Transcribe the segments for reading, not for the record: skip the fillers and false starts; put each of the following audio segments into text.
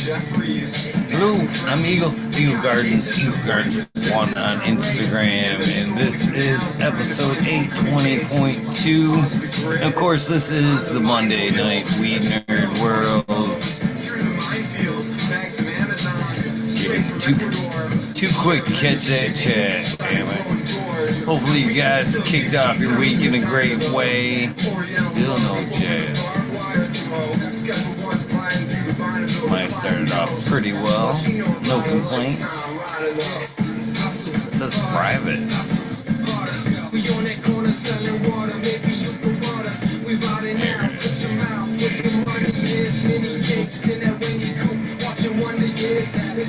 Hello, I'm Eagle Gardens, Eagle Gardens 1 on Instagram, and this is episode 820.2. And of course, this is the Monday night Weed Nerd World. Too quick to catch that chat, damn it. Hopefully you guys have kicked off your week in a great way. Still no jazz. Mine started off pretty well. No complaints. It says private.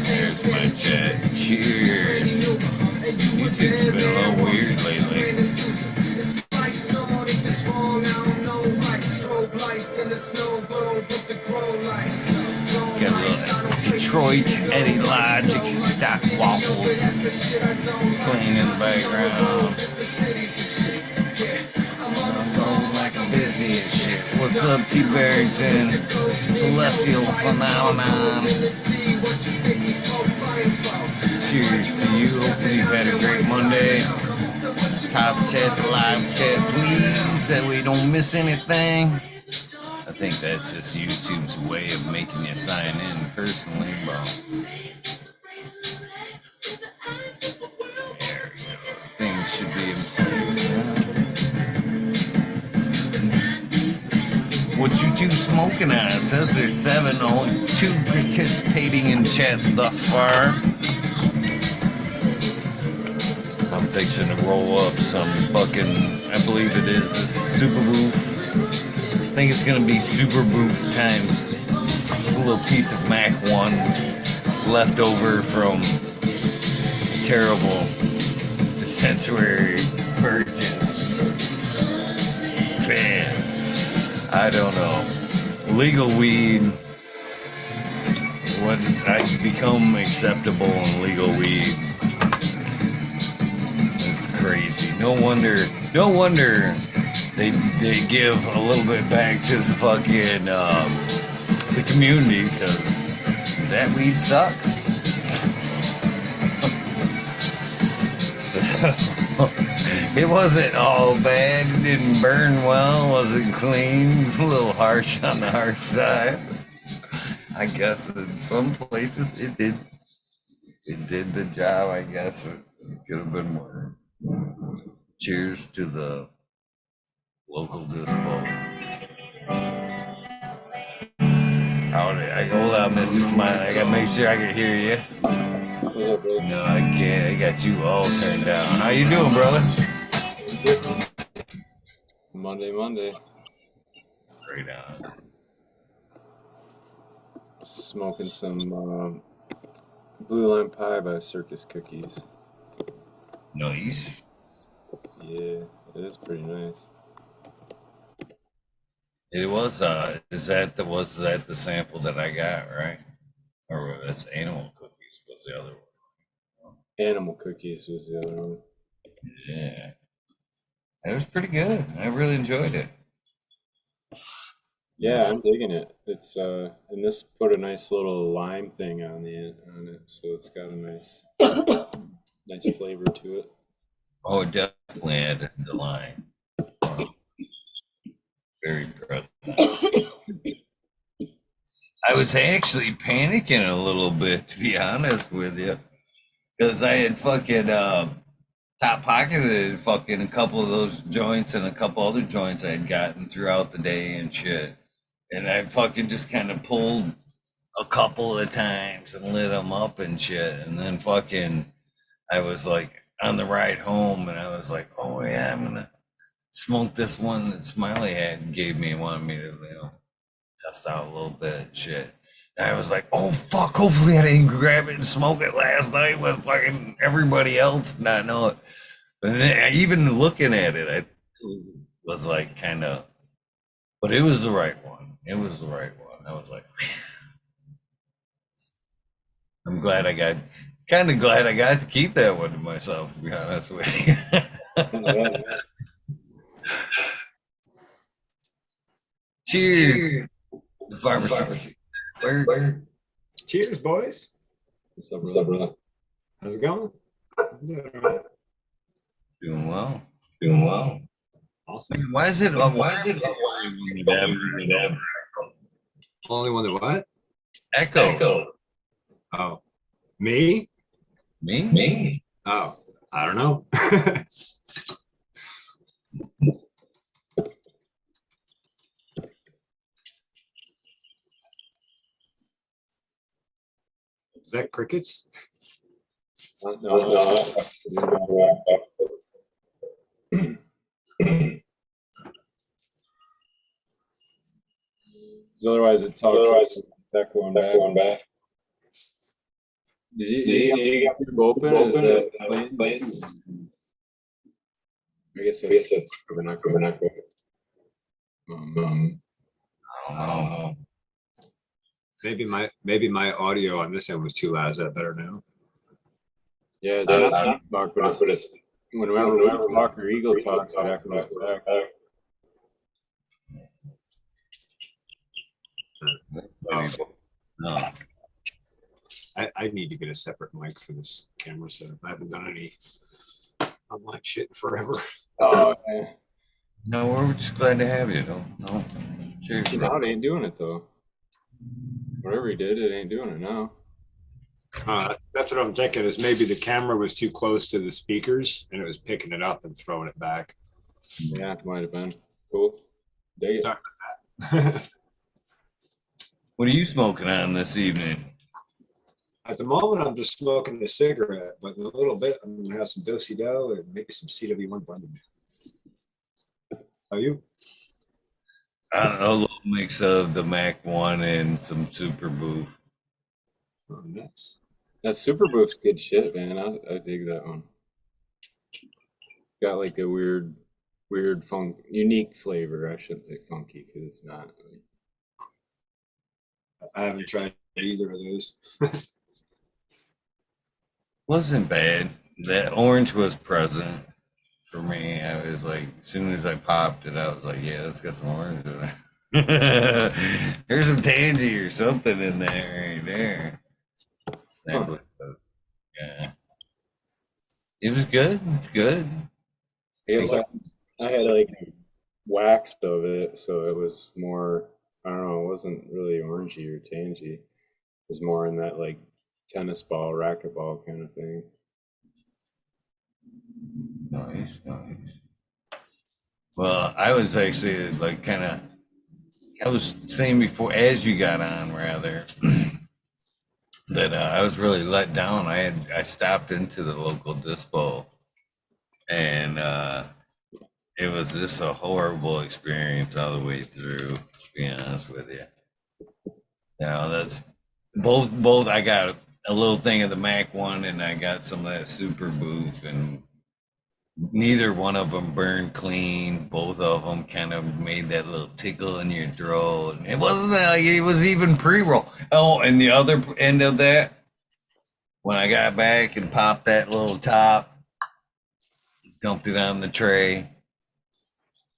There's my chat. Cheers. YouTube's been a little weird lately. Got a little Detroit Eddie Logic, Doc Waffles playing in the background. I'm like a busy as shit. What's up, T-Barrington? Celestial Phenomenon. Cheers to you. Hopefully you've had a great Monday. Top chat, live chat, please, that we don't miss anything. I think that's just YouTube's way of making you sign in personally, bro. There we go. Things should be in place now. What you two smoking on? It says there's 7, only 2 participating in chat thus far. I'm fixing to roll up some fucking, I believe it is this Super Boof. I think it's gonna be Super Boof times a little piece of Mac 1 left over from a terrible dispensary purchase. Man, I don't know. Legal weed, what has become acceptable in legal weed? Crazy. No wonder they give a little bit back to the fucking the community, because that weed sucks. It wasn't all bad. It didn't burn well. Wasn't clean. A little harsh on the harsh side. I guess in some places it did. It did the job. I guess it could have been more. Cheers to the local dispo. I hold out, Mr. Smiley. I gotta make sure I can hear you. What's up, brother? No, I can't. I got you all turned down. How you doing, brother? Monday. Right on. Smoking some blue lime pie by Circus Cookies. Nice. Yeah, it is pretty nice. It was. Was that the sample that I got, right? Or that's Animal Cookies was the other one. Animal Cookies was the other one. Yeah, it was pretty good. I really enjoyed it. Yeah, I'm digging it. It's and this put a nice little lime thing on it, so it's got a nice flavor to it. Oh, it definitely had the line. Very present. I was actually panicking a little bit, to be honest with you, because I had fucking top pocketed fucking a couple of those joints and a couple other joints I had gotten throughout the day and shit. And I fucking just kind of pulled a couple of times and lit them up and shit. And then fucking, I was like on the ride home and I was like, oh yeah, I'm gonna smoke this one that Smiley had and gave me and wanted me to, test out a little bit and shit. And I was like, oh fuck, hopefully I didn't grab it and smoke it last night with fucking everybody else not know it. But then even looking at it, I was like kind of, but it was the right one. It was the right one. I was like, I'm glad I got to keep that one to myself, to be honest with you. Cheers. The pharmacy. Where? Cheers, boys. What's up, brother? How's it going? Doing all right. Doing well. Doing well. Awesome. Why is it? Why is it Only one that what? Echo. Oh, me? Me? Oh, I don't know. Is that crickets? No. Otherwise, it talks. That going back. Did you get it open? Is that playing? I guess that's we're not going. Oh. Maybe my audio on this end was too loud. Is that better now? Yeah, it's not talk, but it's whenever we talk or Eagle talks, it activates back. No. I need to get a separate mic for this camera setup. I haven't done any online shit in forever. Oh, yeah. No, we're just glad to have you. No. Cheers. See, now it ain't doing it though. Whatever he did, it ain't doing it now. That's what I'm thinking. Is maybe the camera was too close to the speakers and it was picking it up and throwing it back. Yeah, it might have been. Cool. Dig it. Sorry about that. What are you smoking on this evening? At the moment, I'm just smoking a cigarette, but in a little bit, I'm gonna have some Do-Si-Do and maybe some CW1 blended. Are you? I don't know, a little mix of the Mac 1 and some Super Boof. Oh, nice. That Super Boof's good shit, man. I dig that one. Got like a weird unique flavor. I shouldn't say funky because it's not. I haven't tried either of those. Wasn't bad. That orange was present for me. I was like, as soon as I popped it, I was like, yeah, let's get some orange in it. There's some tangy or something in there right there. Yeah. It was good. It's good. I guess I had like waxed of it, so it was more. I don't know. It wasn't really orangey or tangy. It was more in that like tennis ball, racquetball kind of thing. Nice. Well, I was actually like I was saying before, as you got on, rather, that I was really let down. I stopped into the local dispo, and it was just a horrible experience all the way through. To be honest with you, that's both. I got a little thing of the Mac 1, and I got some of that Super Boof, and neither one of them burned clean. Both of them kind of made that little tickle in your throat. It wasn't like it was even pre-roll. Oh, and the other end of that, when I got back and popped that little top, dumped it on the tray.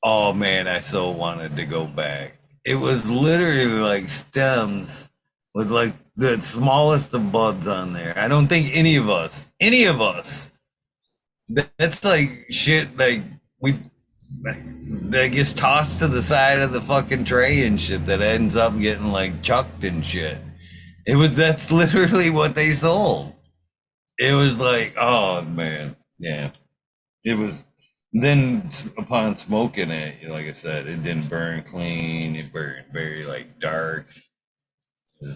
Oh man, I so wanted to go back. It was literally like stems with like the smallest of buds on there. I don't think any of us, that's like shit like that gets tossed to the side of the fucking tray and shit that ends up getting like chucked and shit. That's literally what they sold. It was like, oh man, yeah. It was. Then upon smoking it, like I said, it didn't burn clean. It burned very like dark. It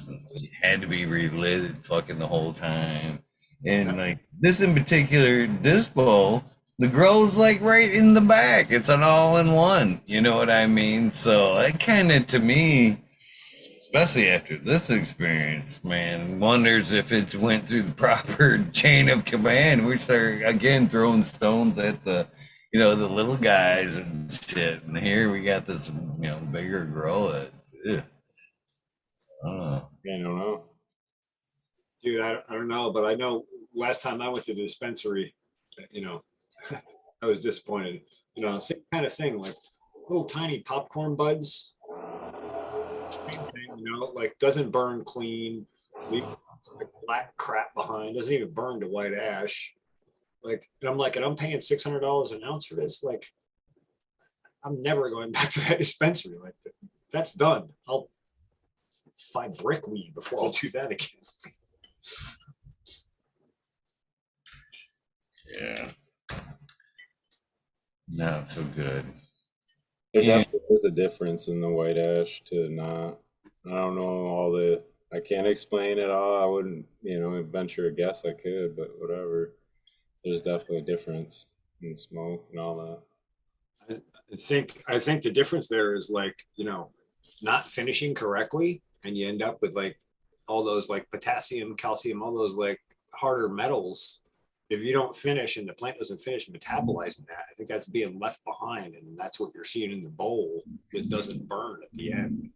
had to be relit fucking the whole time. And like this in particular, this bowl, the grow's like right in the back. It's an all-in-one. You know what I mean? So it kind of, to me, especially after this experience, man, wonders if it went through the proper chain of command. We start again throwing stones at the little guys and shit. And here we got this, bigger grow. I don't know. Yeah, I don't know. Dude, I don't know, but I know last time I went to the dispensary, I was disappointed. Same kind of thing, like little tiny popcorn buds. Same thing, like doesn't burn clean. leave like black crap behind, doesn't even burn to white ash. Like, and I'm like, and I'm paying $600 an ounce for this. Like, I'm never going back to that dispensary. Like, that's done. I'll buy brickweed before I'll do that again. Yeah. Not so good. There Yeah. definitely is a difference in the white ash to not. I don't know all the. I can't explain it all. I wouldn't, venture a guess I could, but whatever. There's definitely a difference in smoke and all that. I think the difference there is like, not finishing correctly, and you end up with like all those like potassium, calcium, all those like harder metals. If you don't finish and the plant doesn't finish metabolizing that, I think that's being left behind, and that's what you're seeing in the bowl. It doesn't burn at the end.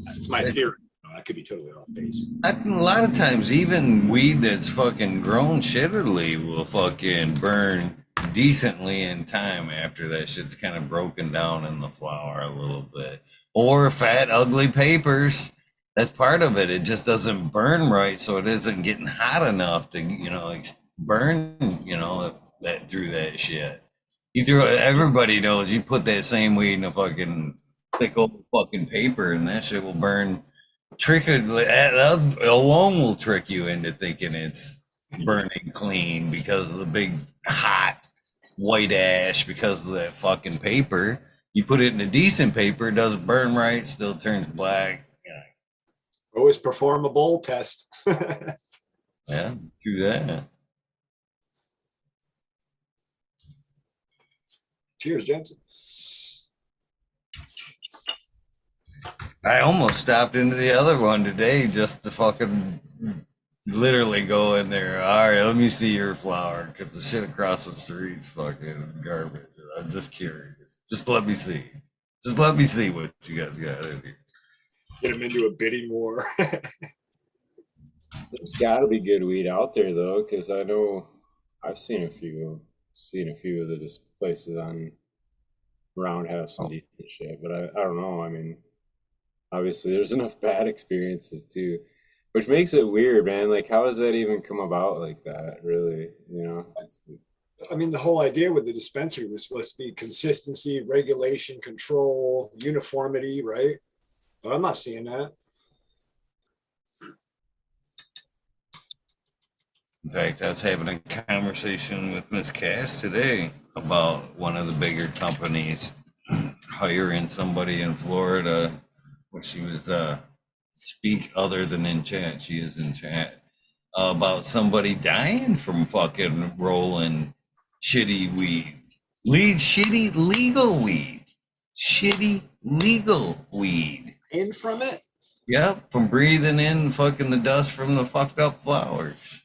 That's my theory. I could be totally off base. A lot of times, even weed that's fucking grown shittily will fucking burn decently in time after that shit's kind of broken down in the flower a little bit. Or fat, ugly papers. That's part of it. It just doesn't burn right, so it isn't getting hot enough to, burn, that through that shit. Everybody knows you put that same weed in a fucking thick old fucking paper, and that shit will burn. That alone will trick you into thinking it's burning clean because of the big hot white ash because of that fucking paper. You put it in a decent paper, it doesn't burn right, still turns black. Always perform a bowl test. Yeah, true that. Cheers, Jensen. I almost stopped into the other one today just to fucking literally go in there. All right, let me see your flower because the shit across the street's fucking garbage. I'm just curious. Just let me see. Just let me see what you guys got in here. Get them into a bidding war. There's got to be good weed out there though, because I know I've seen a few of the places on around have some decent shit, but I don't know. I mean, obviously there's enough bad experiences too, which makes it weird, man. Like, how does that even come about like that? Really, I mean, the whole idea with the dispensary was supposed to be consistency, regulation, control, uniformity, right? But I'm not seeing that. In fact, I was having a conversation with Miss Cass today about one of the bigger companies hiring somebody in Florida. Where she was speak other than in chat. She is in chat about somebody dying from fucking rolling shitty weed. Shitty legal weed. Shitty legal weed. In from it? Yep, from breathing in fucking the dust from the fucked up flowers.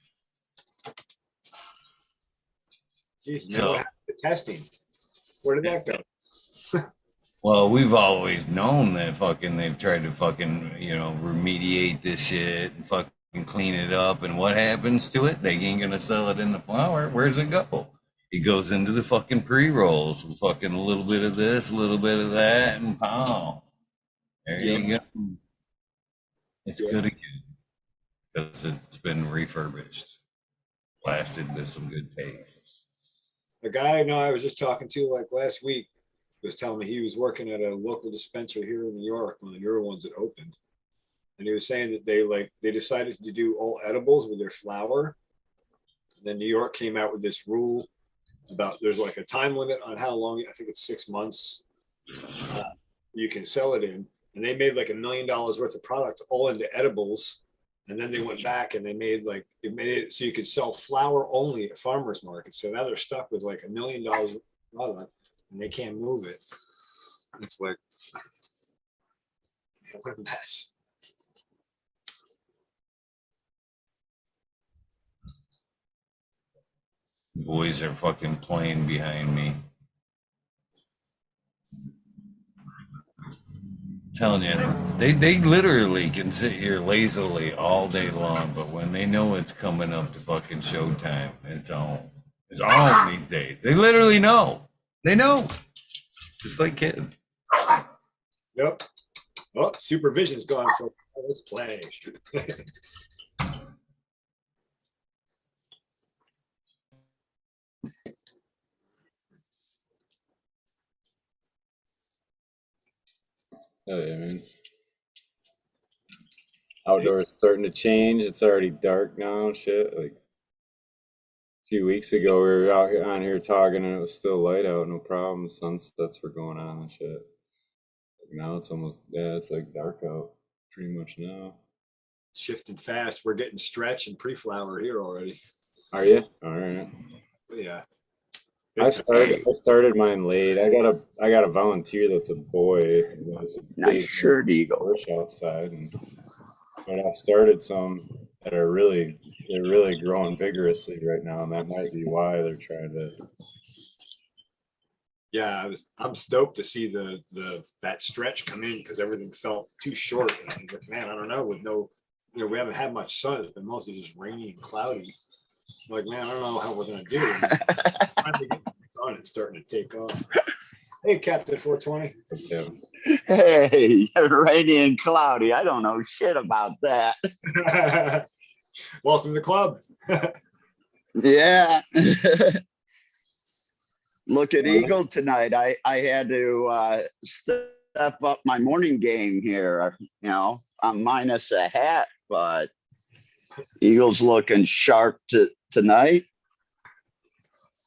Jeez, So- what happened to testing? Where did that go? Well, we've always known that fucking they've tried to fucking, remediate this shit and fucking clean it up. And what happens to it? They ain't gonna sell it in the flower. Where's it go? It goes into the fucking pre-rolls with fucking a little bit of this, a little bit of that, and pow. There you go. It's good again because it's been refurbished, blasted with some good taste. The guy I know I was just talking to like last week was telling me he was working at a local dispensary here in New York, one of the newer ones that opened. And he was saying that they decided to do all edibles with their flower. And then New York came out with this rule about there's like a time limit on how long, I think it's 6 months, you can sell it in. And they made like $1 million worth of product all into edibles. And then they went back and they made it so you could sell flower only at farmers markets. So now they're stuck with like $1 million product and they can't move it. It's like, what a mess. Boys are fucking playing behind me. Telling you, they literally can sit here lazily all day long, but when they know it's coming up to fucking showtime, it's on. It's on these days. They literally know. They know. Just like kids. Yep. Oh, supervision's gone for let's play. Oh yeah, man. Outdoors starting to change. It's already dark now and shit. Like a few weeks ago, we were out here on here talking, and it was still light out, no problem. Sunsets were going on and shit. Like now it's almost it's like dark out pretty much now. Shifting fast. We're getting stretch and pre-flower here already. Are you? All right. But yeah. I started mine late. I got a volunteer that's a boy. There's a Nice big shirt, Eagle. bush outside, but I've started some that are they're really growing vigorously right now, and that might be why they're trying to. Yeah, I'm stoked to see that stretch come in because everything felt too short. And I was like, man, I don't know, with no, we haven't had much sun. It's been mostly just rainy and cloudy. I'm like, man, I don't know how we're gonna do it. Finally getting the sun and starting to take off. Hey, Captain 420. Yeah. Hey, rainy and cloudy. I don't know shit about that. Welcome to the club. Yeah. Look at Eagle tonight. I had to step up my morning game here. You know, I'm minus a hat, but Eagle's looking sharp tonight.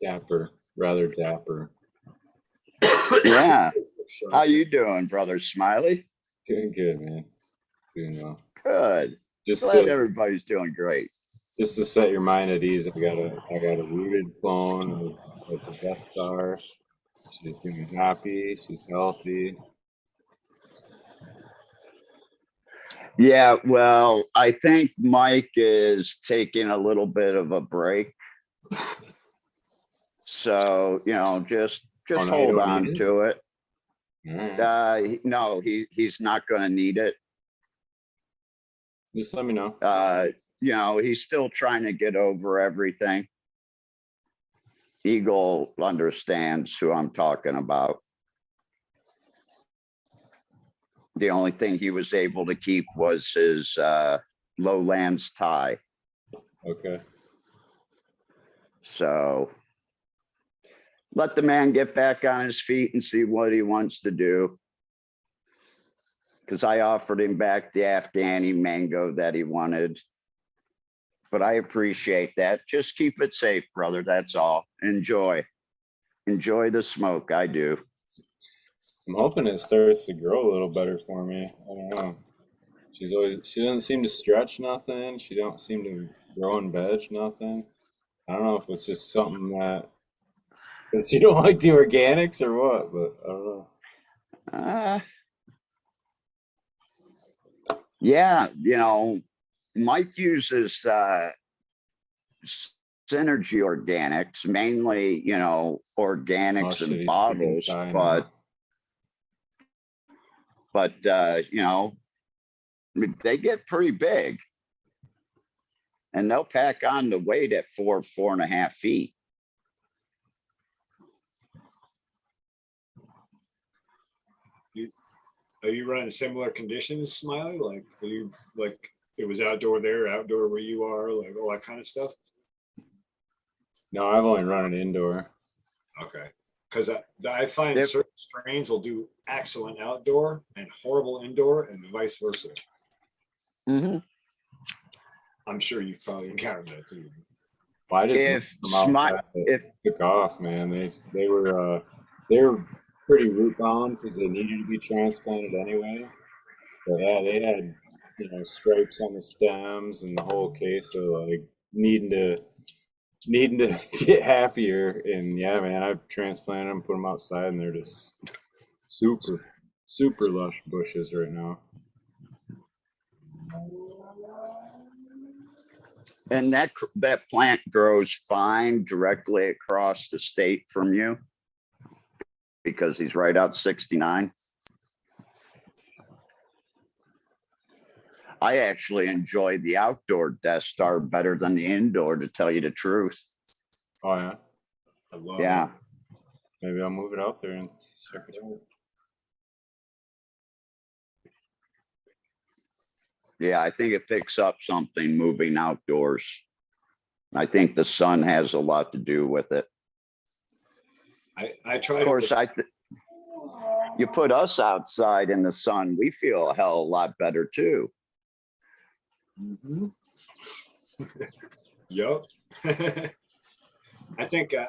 Dapper, rather dapper. Yeah. How you doing, brother Smiley? Doing good, man. Doing well. Good. Just Glad everybody's doing great. just to set your mind at ease, I got a rooted clone with the Death Star. She's doing happy. She's healthy. Yeah, well, I think Mike is taking a little bit of a break. So, you know, just hold on to it. Right. No, he's not going to need it. Just let me know. You know, he's still trying to get over everything. Eagle understands who I'm talking about. The only thing he was able to keep was his lowlands tie. Okay. So let the man get back on his feet and see what he wants to do. Because I offered him back the Afghani mango that he wanted. But I appreciate that. Just keep it safe, brother. That's all. Enjoy the smoke. I do. I'm hoping it starts to grow a little better for me. I don't know. She doesn't seem to stretch nothing. She don't seem to grow and veg nothing. I don't know if it's just something that she don't like the organics or what, but I don't know. Yeah, you know, Mike uses Synergy Organics, mainly, you know, organics and bottles, but you know, they get pretty big and they'll pack on the weight at 4.5 feet. Are you running similar conditions, Smiley? Like, are you like it was outdoor there, outdoor where you are, like all that kind of stuff? No, I've only run it indoor. Okay, because I find certain strains will do excellent outdoor and horrible indoor, and vice versa. Mm-hmm. I'm sure you've probably encountered that too. Well, I just took off, man. They were pretty root bound because they needed to be transplanted anyway. But yeah, they had, you know, stripes on the stems and the whole case, so like needing to get happier. And yeah, man, I've transplanted them, put them outside, and they're just super lush bushes right now. And that plant grows fine directly across the state from you because he's right out 69. I actually enjoy the outdoor Death Star better than the indoor, to tell you the truth. Oh yeah, I love yeah. it. Maybe I'll move it out there and check it out. Yeah, I think it picks up something moving outdoors. I think the sun has a lot to do with it. I try. Of course, You put us outside in the sun, we feel a hell of a lot better too. Mm-hmm. Yup. I think I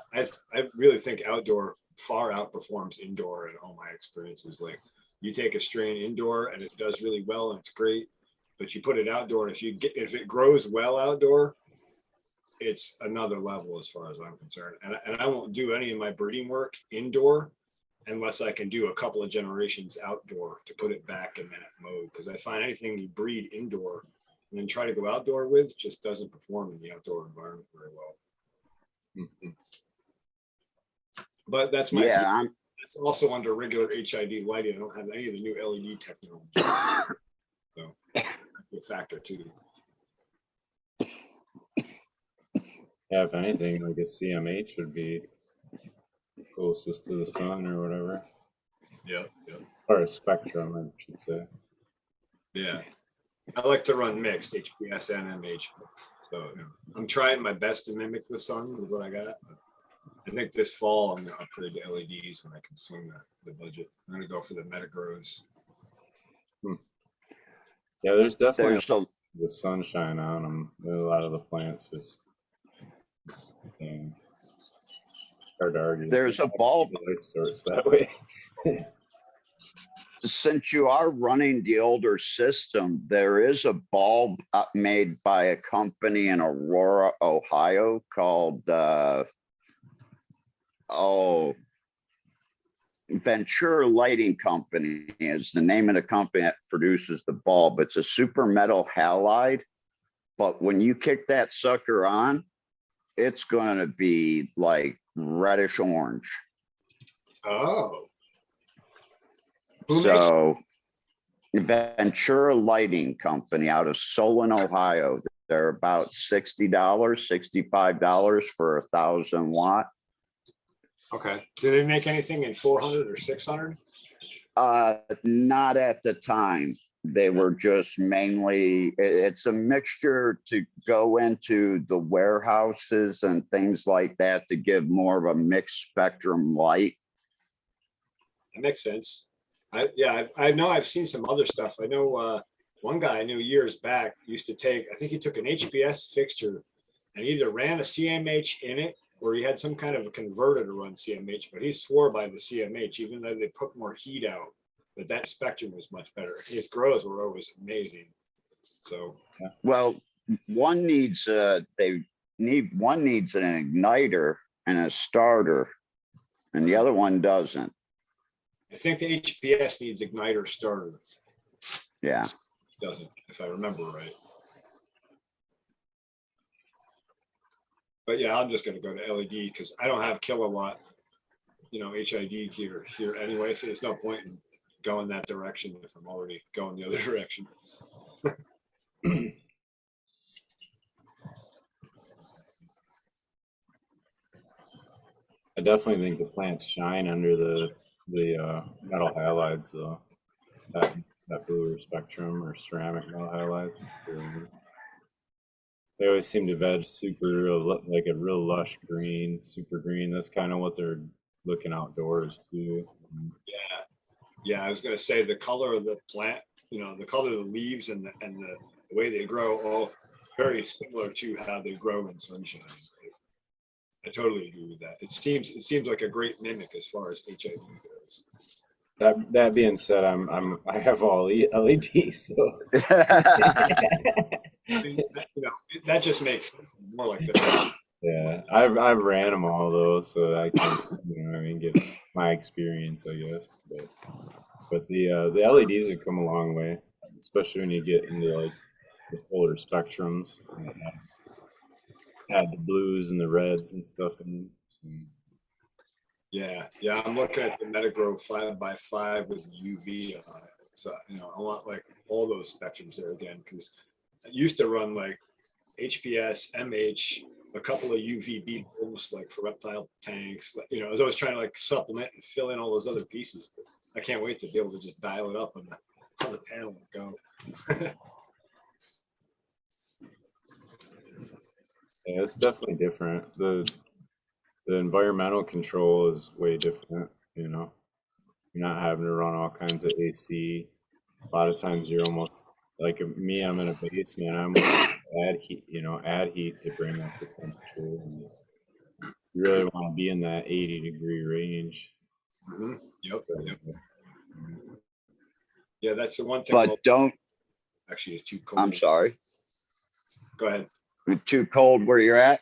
really think outdoor far outperforms indoor in all my experiences. Like you take a strain indoor and it does really well and it's great, but you put it outdoor and if it grows well outdoor, it's another level as far as I'm concerned. And I won't do any of my breeding work indoor unless I can do a couple of generations outdoor to put it back in that mode. Because I find anything you breed indoor and then try to go outdoor with just doesn't perform in the outdoor environment very well. Mm-hmm. But that's my it's also under regular HID lighting. I don't have any of the new LED technology. So that's a factor too. Yeah, if anything, like a CMH would be closest to the sun or whatever. Yeah. Or a spectrum, I should say. Yeah. I like to run mixed HPS and MH. So I'm trying my best to mimic the sun with what I got. I think this fall I'm gonna upgrade to LEDs when I can swing the budget. I'm gonna go for the Metagrows. Yeah, there's definitely the sunshine on them. A lot of the plants just hard to argue. There's a bulb light source that way. Since you are running the older system, there is a bulb made by a company in Aurora, Ohio called Ventura Lighting Company is the name of the company that produces the bulb. It's a super metal halide, but when you kick that sucker on, it's going to be like reddish orange. Oh. So Ventura Lighting Company out of Solon, Ohio. They're about $60, $65 for 1,000 watt. Okay. Do they make anything in 400 or 600? Not at the time. They were just mainly, it's a mixture to go into the warehouses and things like that to give more of a mixed spectrum light. That makes sense. I know I've seen some other stuff. I know one guy I knew years back used to take, I think he took an HPS fixture and either ran a CMH in it or he had some kind of a converter to run CMH, but he swore by the CMH, even though they put more heat out, but that spectrum was much better. His grows were always amazing. So, well, one needs an igniter and a starter, and the other one doesn't. I think the HPS needs igniter starter. Yeah. It doesn't, if I remember right. But yeah, I'm just going to go to LED because I don't have kilowatt, HID here anyway. So there's no point in going that direction if I'm already going the other direction. I definitely think the plants shine under the metal halides, though. That bluer spectrum or ceramic metal halides. They always seem to veg like a real lush green, super green. That's kind of what they're looking outdoors too. Yeah. I was going to say the color of the plant, the color of the leaves and the way they grow, all very similar to how they grow in sunshine. I totally agree with that. It seems like a great mimic as far as HID goes. That being said, I have all LEDs, so that just makes sense. More like that. Yeah, I've ran them all though, so I can get my experience, I guess. But the LEDs have come a long way, especially when you get into like the polar spectrums. Add the blues and the reds and stuff in. Yeah, I'm looking at the Metagrow 5x5 with UV on it. So I want like all those spectrums there again because I used to run like HPS, MH, a couple of UV bulbs like for reptile tanks. I was always trying to like supplement and fill in all those other pieces. But I can't wait to be able to just dial it up on the panel and go. Yeah, it's definitely different. The environmental control is way different, You're not having to run all kinds of AC. A lot of times you're almost like me. I'm in a basement. I almost add heat to bring up the temperature. And you really want to be in that 80-degree range. Yep. Yeah, that's the one thing. But don't, Actually, it's too cold. I'm sorry, Go ahead. too cold where you're at.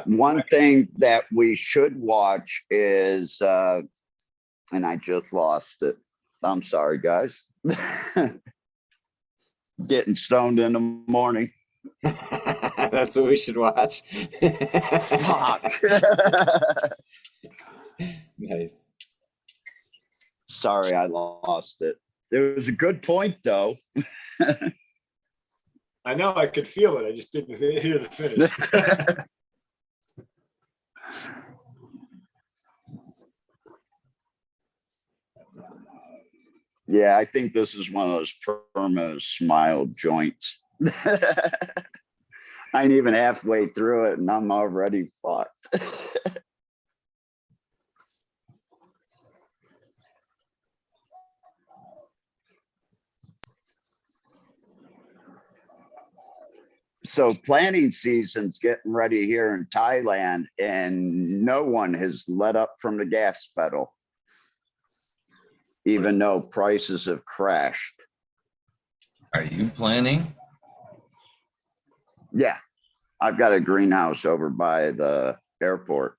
One thing that we should watch is, and I just lost it. I'm sorry, guys. Getting stoned in the morning. That's what we should watch. Fuck. Nice. Sorry, I lost it. It was a good point, though. I know, I could feel it. I just didn't hear the finish. Yeah, I think this is one of those perma smile joints. I ain't even halfway through it and I'm already fucked. So planting season's getting ready here in Thailand and no one has let up from the gas pedal, even though prices have crashed. Are you planning? Yeah, I've got a greenhouse over by the airport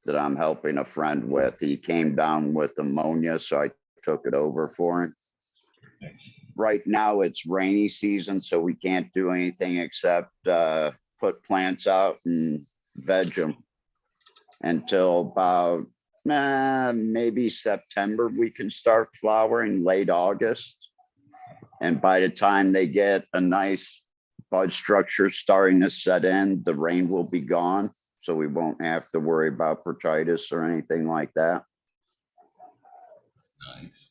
that I'm helping a friend with. He came down with ammonia, so I took it over for him. Right now it's rainy season, so we can't do anything except put plants out and veg them until about maybe September. We can start flowering late August. And by the time they get a nice bud structure starting to set in, the rain will be gone. So we won't have to worry about botrytis or anything like that. Nice.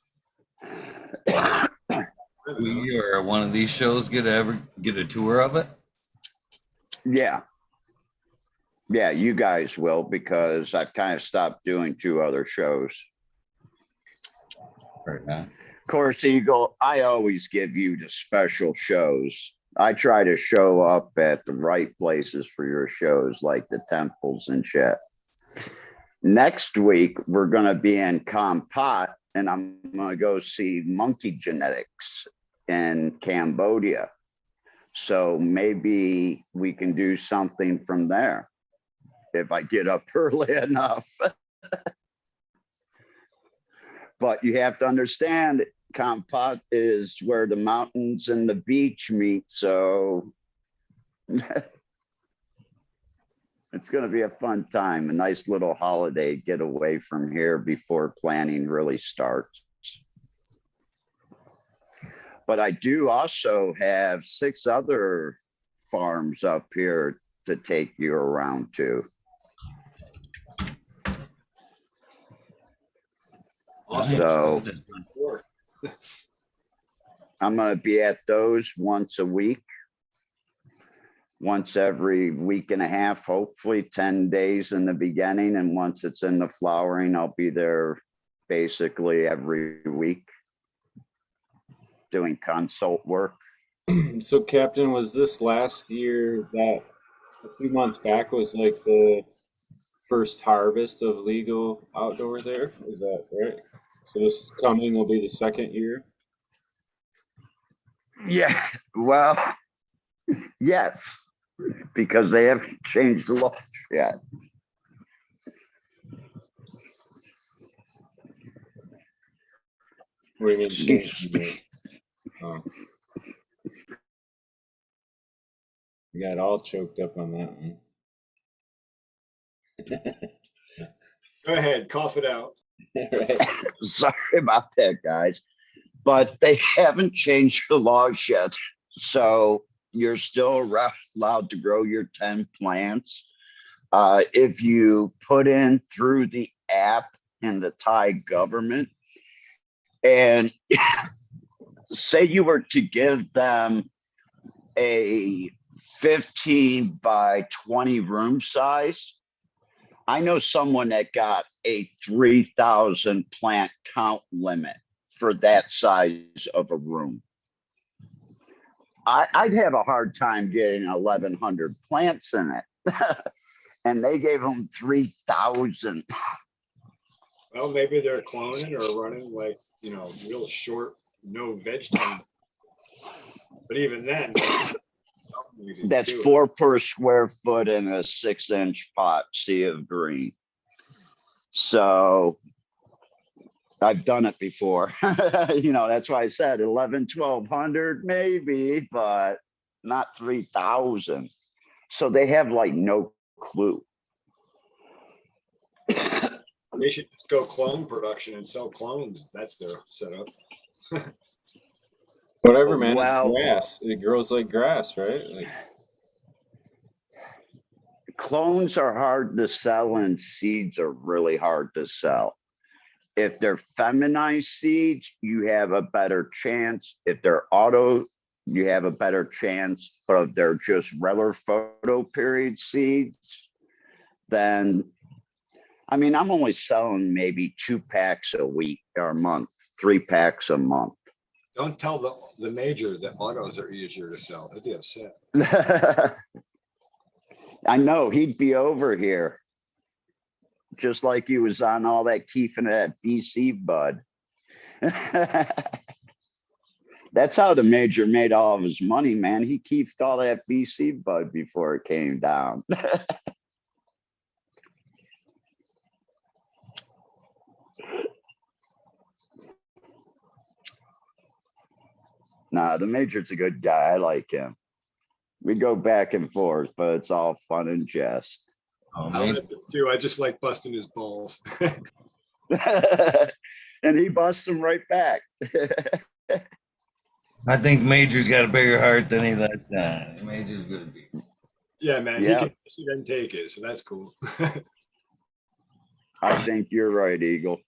We or one of these shows ever get a tour of it? Yeah. Yeah, you guys will, because I've kind of stopped doing 2 other shows. Right now. Of course, Eagle, I always give you the special shows. I try to show up at the right places for your shows, like the temples and shit. Next week, we're going to be in Kampot, and I'm going to go see monkey genetics in Cambodia. So maybe we can do something from there if I get up early enough. But you have to understand, Kampot is where the mountains and the beach meet. So it's going to be a fun time, a nice little holiday getaway from here before planning really starts. But I do also have 6 other farms up here to take you around to. Awesome. So I'm going to be at those once a week, once every week and a half, hopefully 10 days in the beginning. And once it's in the flowering, I'll be there basically every week doing consult work. So, Captain, was this last year that a few months back was like the first harvest of legal outdoor there? Is that right? So this coming will be the second year? Yeah, well, yes, because they haven't changed the law yet. What do you mean changed it? Oh. You got all choked up on that one. Go ahead, cough it out. Right. Sorry about that, guys, but they haven't changed the laws yet. So you're still allowed to grow your 10 plants. If you put in through the app in the Thai government, and say you were to give them a 15 by 20 room size, I know someone that got a 3,000 plant count limit for that size of a room. I'd have a hard time getting 1,100 plants in it. And they gave them 3,000. Well, maybe they're cloning or running like, you know, real short, no veg time. But even then, That's 4 per square foot in a 6-inch pot, sea of green. So I've done it before. You know, that's why I said 1,100 maybe, but not 3,000. So they have like no clue. They should just go clone production and sell clones. That's their setup. Whatever, man. Well, it's grass. It grows like grass, right? Like, clones are hard to sell and seeds are really hard to sell. If they're feminized seeds, you have a better chance. If they're auto, you have a better chance. But if they're just regular photo period seeds, then, I mean, I'm only selling maybe 2 packs a week or a month, 3 packs a month. Don't tell the major that autos are easier to sell. They'd be upset. I know he'd be over here. Just like he was on all that keefing that BC bud. That's how the major made all of his money, man. He keefed all that BC bud before it came down. Nah, the major's a good guy. I like him. We go back and forth, but it's all fun and jest. Oh, I like it too. I just like busting his balls. And he busts them right back. I think Major's got a bigger heart than he lets on. Major's good. Yeah, man. Yeah. He can then take it, so that's cool. I think you're right, Eagle.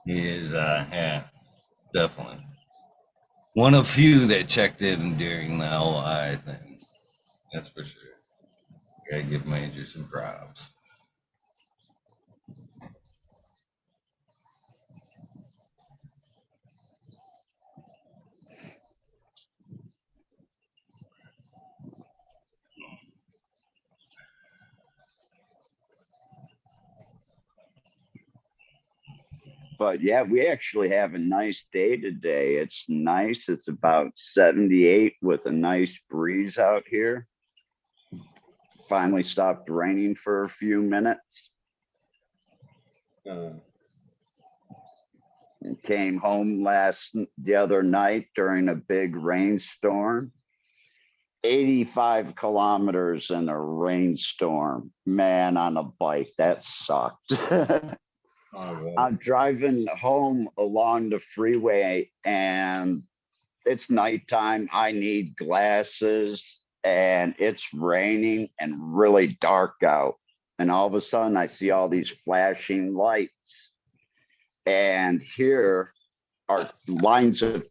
He is, yeah, definitely. One of few that checked in during the LI thing. That's for sure. Gotta give Major some props. But yeah, we actually have a nice day today. It's nice. It's about 78 with a nice breeze out here. Finally stopped raining for a few minutes. And came home the other night during a big rainstorm. 85 kilometers in a rainstorm. Man, on a bike, that sucked. I'm driving home along the freeway and it's nighttime. I need glasses and it's raining and really dark out. And all of a sudden I see all these flashing lights. And here are lines of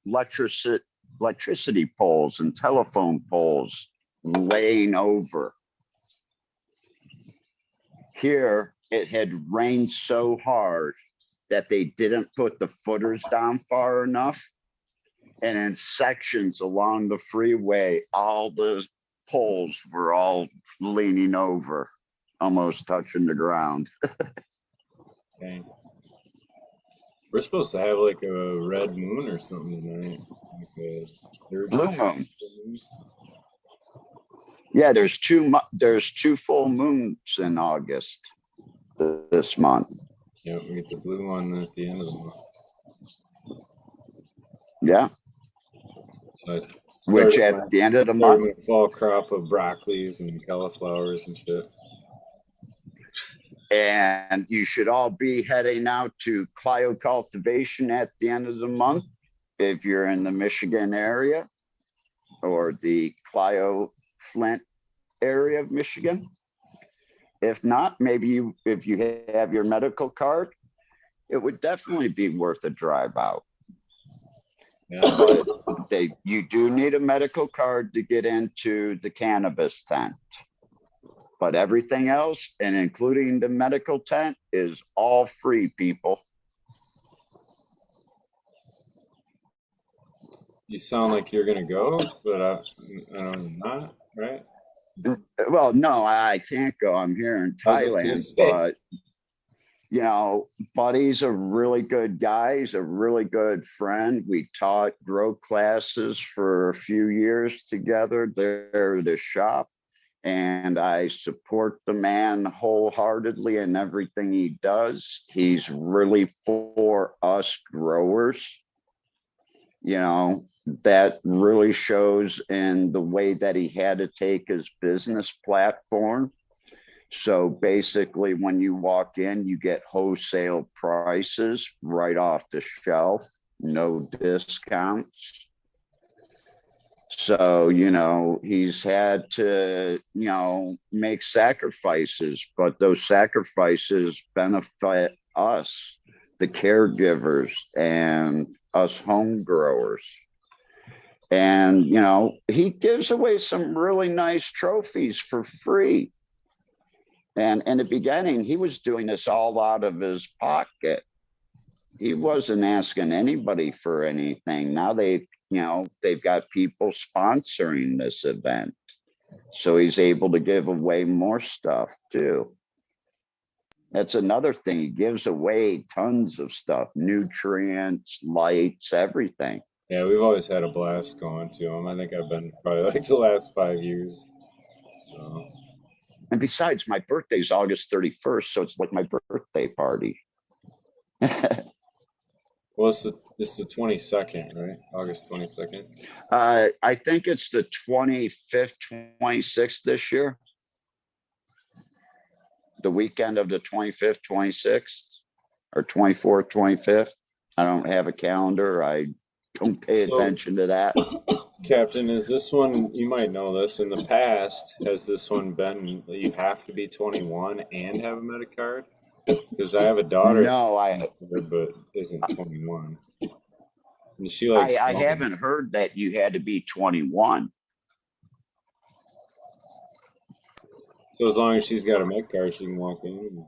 electricity poles and telephone poles laying over. Here, it had rained so hard that they didn't put the footers down far enough. And in sections along the freeway, all the poles were all leaning over, almost touching the ground. okay. We're supposed to have like a red moon or something tonight. Like a Blue moon. Yeah, there's two full moons in August this month. Yeah, we get the blue one at the end of the month. Yeah. So Which at the end of the month, a fall crop of broccolis and cauliflowers and shit. and you should all be heading out to Clio cultivation at the end of the month if you're in the Michigan area or the Clio Flint area of Michigan. If not, maybe if you have your medical card, it would definitely be worth a drive out. Yeah. But you do need a medical card to get into the cannabis tent. But everything else, and including the medical tent, is all free, people. You sound like you're gonna go, but I'm not, right? Well, no, I can't go. I'm here in I was just gonna Thailand, say. but you know, Buddy's a really good guy. He's a really good friend. We taught grow classes for a few years together there at his shop. And I support the man wholeheartedly in everything he does. He's really for us growers. You know, that really shows in the way that he had to take his business platform. So basically, when you walk in, you get wholesale prices right off the shelf, no discounts. So, you know, he's had to, you know, make sacrifices, but those sacrifices benefit us, the caregivers, and us home growers. And, you know, he gives away some really nice trophies for free. And in the beginning, he was doing this all out of his pocket. He wasn't asking anybody for anything. Now they've got people sponsoring this event. So he's able to give away more stuff too. That's another thing. He gives away tons of stuff, nutrients, lights, everything. Yeah, we've always had a blast going to them. I think I've been probably like the last 5 years. And besides, my birthday's August 31st, so it's like my birthday party. Well, it's the 22nd, right? August 22nd. I think it's the 25th, 26th this year. The weekend of the 25th, 26th, or 24th, 25th. I don't have a calendar. I don't pay attention to that. Captain, is this one, you might know this, in the past, has this one been, you have to be 21 and have a Medic card? Because I have a daughter. No, but isn't 21. And she likes I haven't heard that you had to be 21. So as long as she's got a Med card, she can walk in.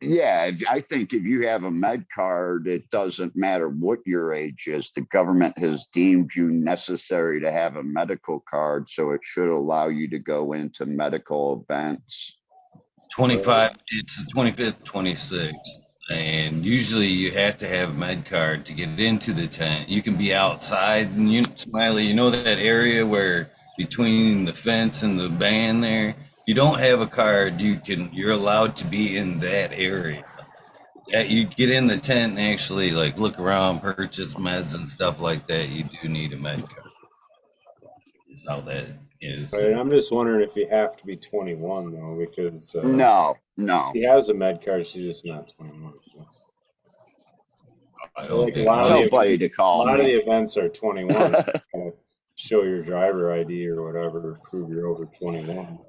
Yeah, I think if you have a Med card, it doesn't matter what your age is. The government has deemed you necessary to have a medical card, so it should allow you to go into medical events. 25, it's the 25th, 26th. And usually you have to have a med card to get into the tent. You can be outside, and Smiley, you know that area where between the fence and the band there, you don't have a card, you're allowed to be in that area. You get in the tent and actually like look around, purchase meds and stuff like that. You do need a med card. Is how that is. Right, I'm just wondering if you have to be 21 though, because No. she has a Med card, she's just not 21. So like Tell Buddy to call me. A lot of me. the events are 21. Show your driver ID or whatever, prove you're over 21.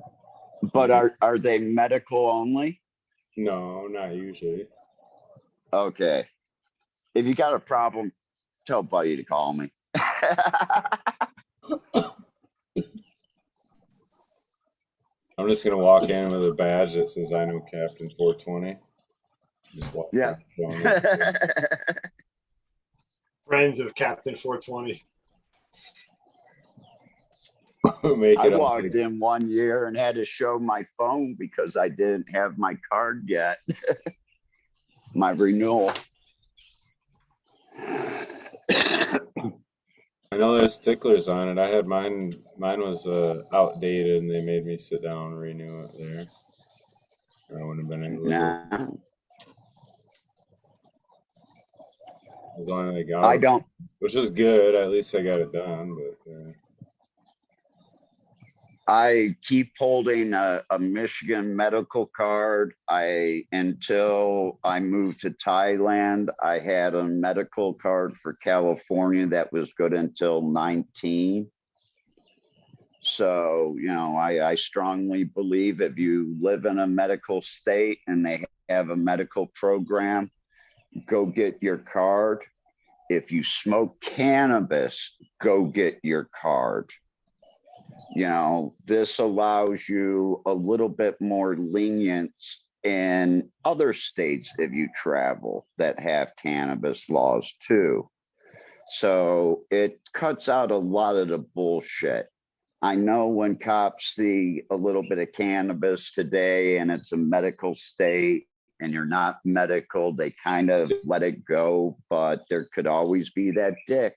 But are they medical only? No, not usually. Okay. If you got a problem, tell Buddy to call me. I'm just gonna walk in with a badge that says I know Captain 420. Just walk. Yeah. Friends of Captain 420. I walked in one year and had to show my phone because I didn't have my card yet. My renewal. I know there's sticklers on it. I had mine. Mine was outdated, and they made me sit down and renew it there. I wouldn't have been able to. Nah. As long as I got I don't. Which was good. At least I got it done. But I keep holding a Michigan medical card. Until I moved to Thailand, I had a medical card for California that was good until 19. So, you know, I strongly believe if you live in a medical state and they have a medical program, go get your card. if you smoke cannabis, go get your card. This allows you a little bit more lenience in other states if you travel that have cannabis laws too. So it cuts out a lot of the bullshit. I know when cops see a little bit of cannabis today and it's a medical state and you're not medical, they kind of let it go, but there could always be that dick.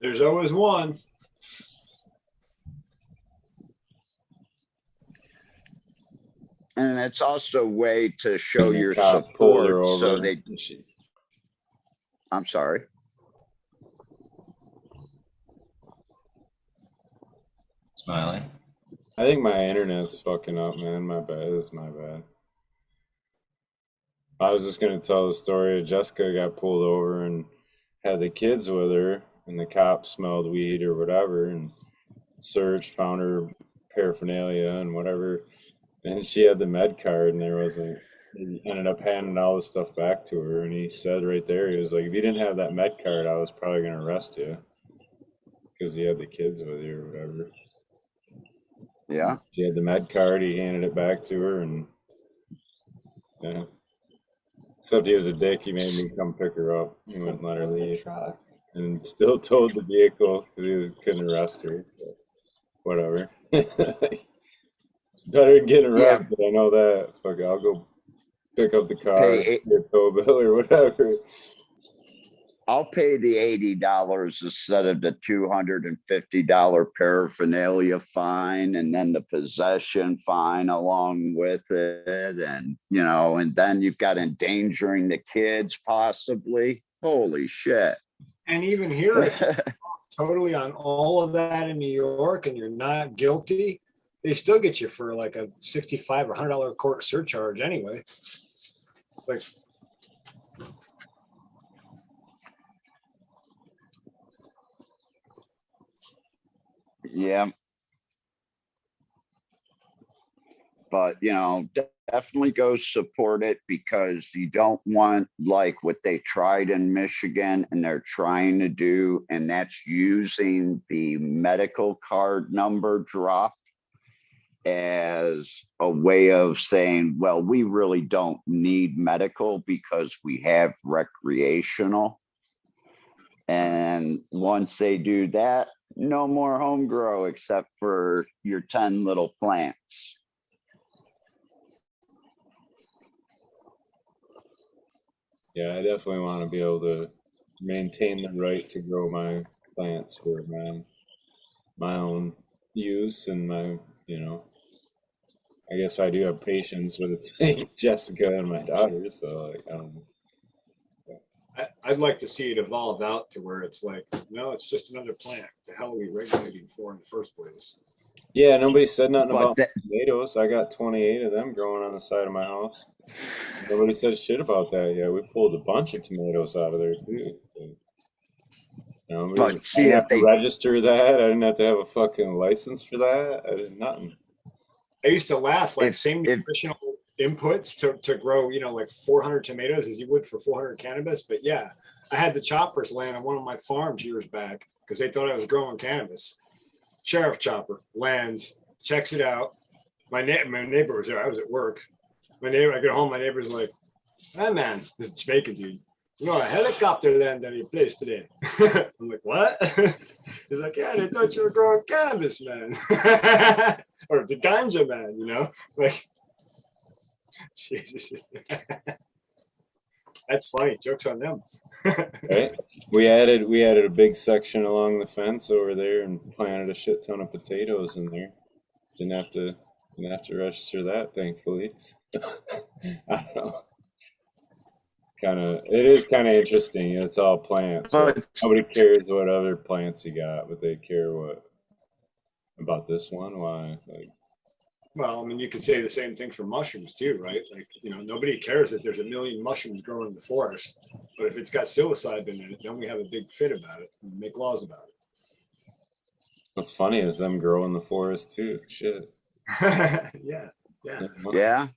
There's always one. And it's also a way to show The your cop pulled her support. So over, they, and she- I'm sorry. Smiling. I think my internet's fucking up, man. My bad. It's my bad. I was just gonna tell the story. Jessica got pulled over and had the kids with her, and the cop smelled weed or whatever, and searched, found her paraphernalia and whatever, and she had the med card, and there wasn't. He ended up handing all the stuff back to her, and he said right there, he was like, "If you didn't have that med card, I was probably gonna arrest you because you had the kids with you or whatever." Yeah. She had the med card. He handed it back to her, and yeah. Except he was a dick. He made me come pick her up. He wouldn't let her leave, and still towed the vehicle because couldn't arrest her. But whatever. It's better than getting arrested. I know that. Fuck it, I'll go pick up the car, Pay get a tow bill or whatever. I'll pay the $80 instead of the $250 paraphernalia fine, and then the possession fine along with it. And, and then you've got endangering the kids possibly. Holy shit. And even here, if you're totally on all of that in New York and you're not guilty, they still get you for like a $65 or $100 court surcharge anyway. Like, Yeah. But, definitely go support it, because you don't want like what they tried in Michigan and they're trying to do, and that's using the medical card number drop as a way of saying, well, we really don't need medical because we have recreational. And once they do that, no more home grow except for your 10 little plants. Yeah, I definitely want to be able to maintain the right to grow my plants for my own use and my, I guess I do have patience with it's like Jessica and my daughter, so like, I don't know. I'd like to see it evolve out to where it's like, no, it's just another plant. The hell are we regulating for in the first place? Yeah, nobody said nothing But about that, tomatoes. I got 28 of them growing on the side of my house. Nobody said shit about that yet. We pulled a bunch of tomatoes out of there too. So, but I see, didn't if have to they, register that. I didn't have to have a fucking license for that. I did nothing. I used to laugh, like same if nutritional inputs to grow, like 400 tomatoes as you would for 400 cannabis. But yeah, I had the choppers land on one of my farms years back because they thought I was growing cannabis. Sheriff chopper lands, checks it out. My neighbor was there. I was at work. I get home, my neighbor's like, "Hey man, this Jamaican dude, a helicopter landed on your place today." I'm like, "What?" He's like, "Yeah, they thought you were growing cannabis, man." Or the ganja, man, like, Jesus. That's funny. Joke's on them. Right? We added a big section along the fence over there and planted a shit ton of potatoes in there. Didn't have to register that, thankfully. I don't know. It is kind of interesting. It's all plants. Right? but Nobody cares what other plants you got, but they care about this one. Why? Like, Well, I mean, you could say the same thing for mushrooms too, right? Like, nobody cares that there's a million mushrooms growing in the forest, but if it's got psilocybin in it, then we have a big fit about it and make laws about what's funny is them grow in the forest too. Shit. it. Yeah. yeah.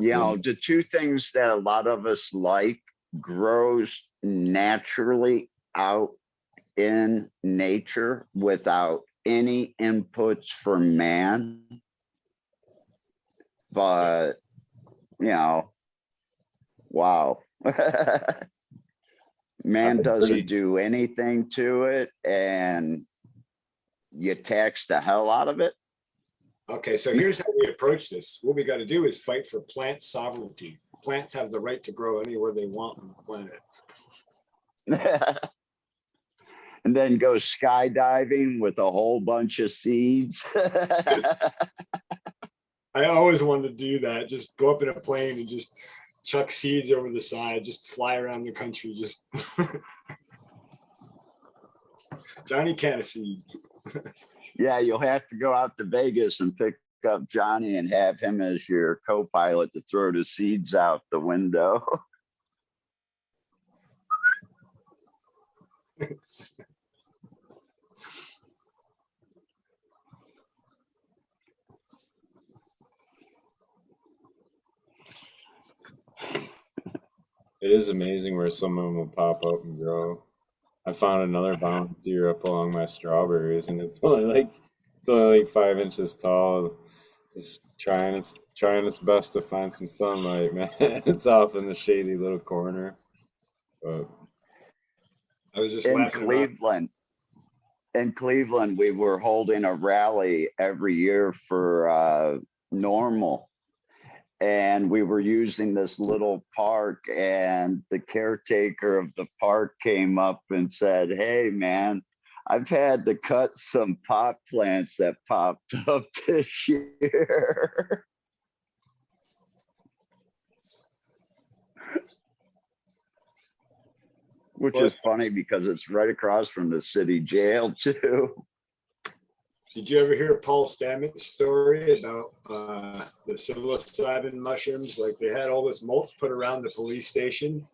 You know, the two things that a lot of us like grows naturally out in nature without any inputs from man. But, you know, wow. Man doesn't do anything to it, and you tax the hell out of it. Okay, so here's how we approach this. What we got to do is fight for plant sovereignty. Plants have the right to grow anywhere they want on the planet. And then go skydiving with a whole bunch of seeds. I always wanted to do that. Just go up in a plane and just chuck seeds over the side, just fly around the country. Just Johnny can a seed. Yeah, you'll have to go out to Vegas and pick up Johnny and have him as your co-pilot to throw the seeds out the window. It is amazing where some of them will pop up and grow. I found another volunteer up along my strawberries, and it's only like 5 inches tall. It's trying its best to find some sunlight, man. It's off in the shady little corner. But I was just in laughing about Cleveland, we were holding a rally every year for normal. And we were using this little park, and the caretaker of the park came up and said, "Hey, man, I've had to cut some pot plants that popped up this year." Which is funny because it's right across from the city jail too. Did you ever hear Paul Stamets' story about the psilocybin mushrooms? Like they had all this mulch put around the police station,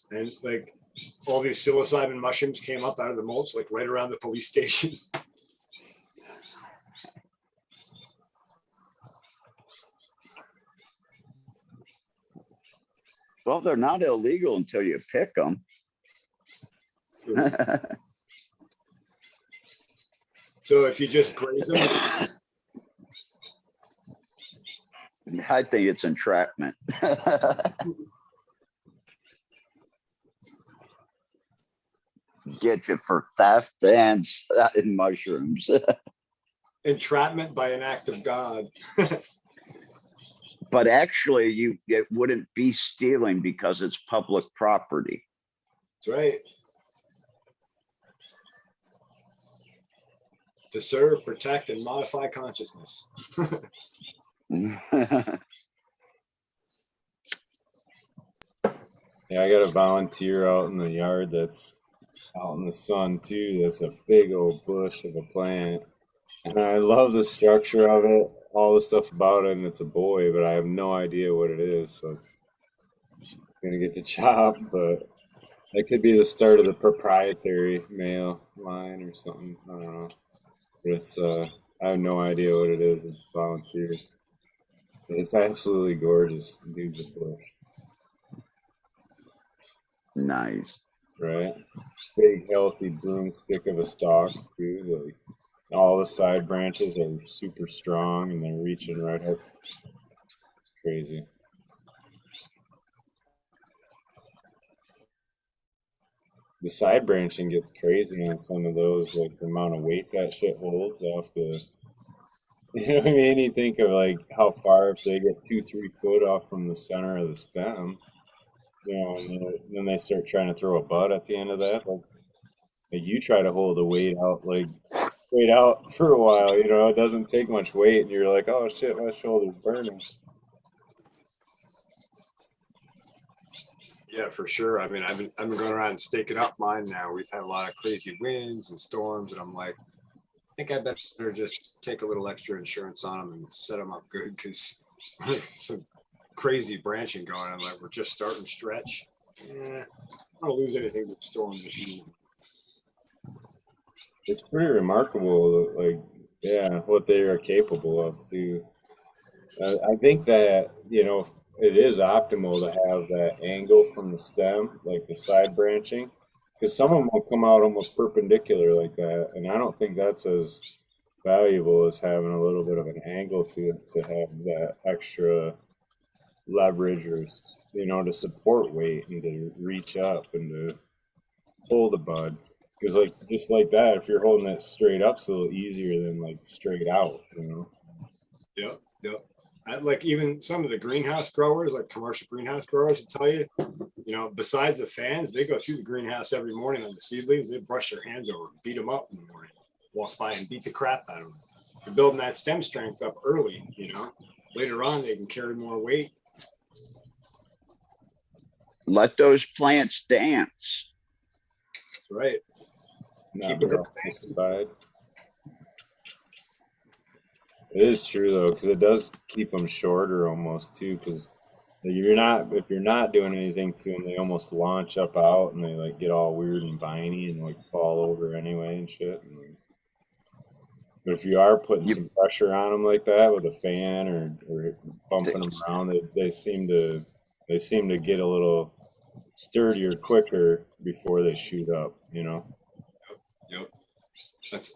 and like all these psilocybin mushrooms came up out of the mulch, like right around the police station. Well, they're not illegal until you pick them. So if you just graze them, I think it's entrapment. Get you for theft and mushrooms. entrapment by an act of God. But actually, it wouldn't be stealing because it's public property. That's right. To serve, protect, and modify consciousness. yeah, I got a volunteer out in the yard that's out in the sun too. That's a big old bush of a plant. And I love the structure of it, all the stuff about it, and it's a boy, but I have no idea what it is, so it's gonna get the job, but that could be the start of the proprietary male line or something. I don't know. But it's I have no idea what it is. It's volunteer. But it's absolutely gorgeous. Dude's a bush. Nice. Right? Big healthy broomstick of a stalk too. Like all the side branches are super strong and they're reaching right up. It's crazy. The side branching gets crazy on some of those, like the amount of weight that shit holds off the, you know what I mean? You think of like how far if they get 2-3 foot off from the center of the stem, you know, and then they start trying to throw a bud at the end of that. That's like you try to hold the weight out, like straight out for a while, you know, it doesn't take much weight, and you're like, oh shit, my shoulder's burning. Yeah, for sure. I mean, I've been going around and staking up mine now. We've had a lot of crazy winds and storms, and I'm like, I think I better just take a little extra insurance on them and set them up good because some crazy branching going on. Like we're just starting to stretch. I don't lose anything with storm machine. It's pretty remarkable, like, yeah, what they are capable of too. I think that, you know, it is optimal to have that angle from the stem, like the side branching, because some of them will come out almost perpendicular like that, and I don't think that's as valuable as having a little bit of an angle to have that extra leverage or to support weight and to reach up and to hold a bud. Because like just like that, if you're holding it straight up, it's a little easier than like straight out. Yep, yep. Like even some of the greenhouse growers, like commercial greenhouse growers, will tell you, besides the fans, they go through the greenhouse every morning on the seedlings. They brush their hands over, beat them up in the morning, walk by and beat the crap out of them. They're building that stem strength up early. Later on they can carry more weight. Let those plants dance. That's right. Not Keep real justified. It is true though, because it does keep them shorter almost too. Because if you're not doing anything to them, they almost launch up out and they like get all weird and viney and like fall over anyway and shit. But if you are putting some pressure on them like that with a fan or bumping them around, they seem to get a little sturdier quicker before they shoot up. Yep. That's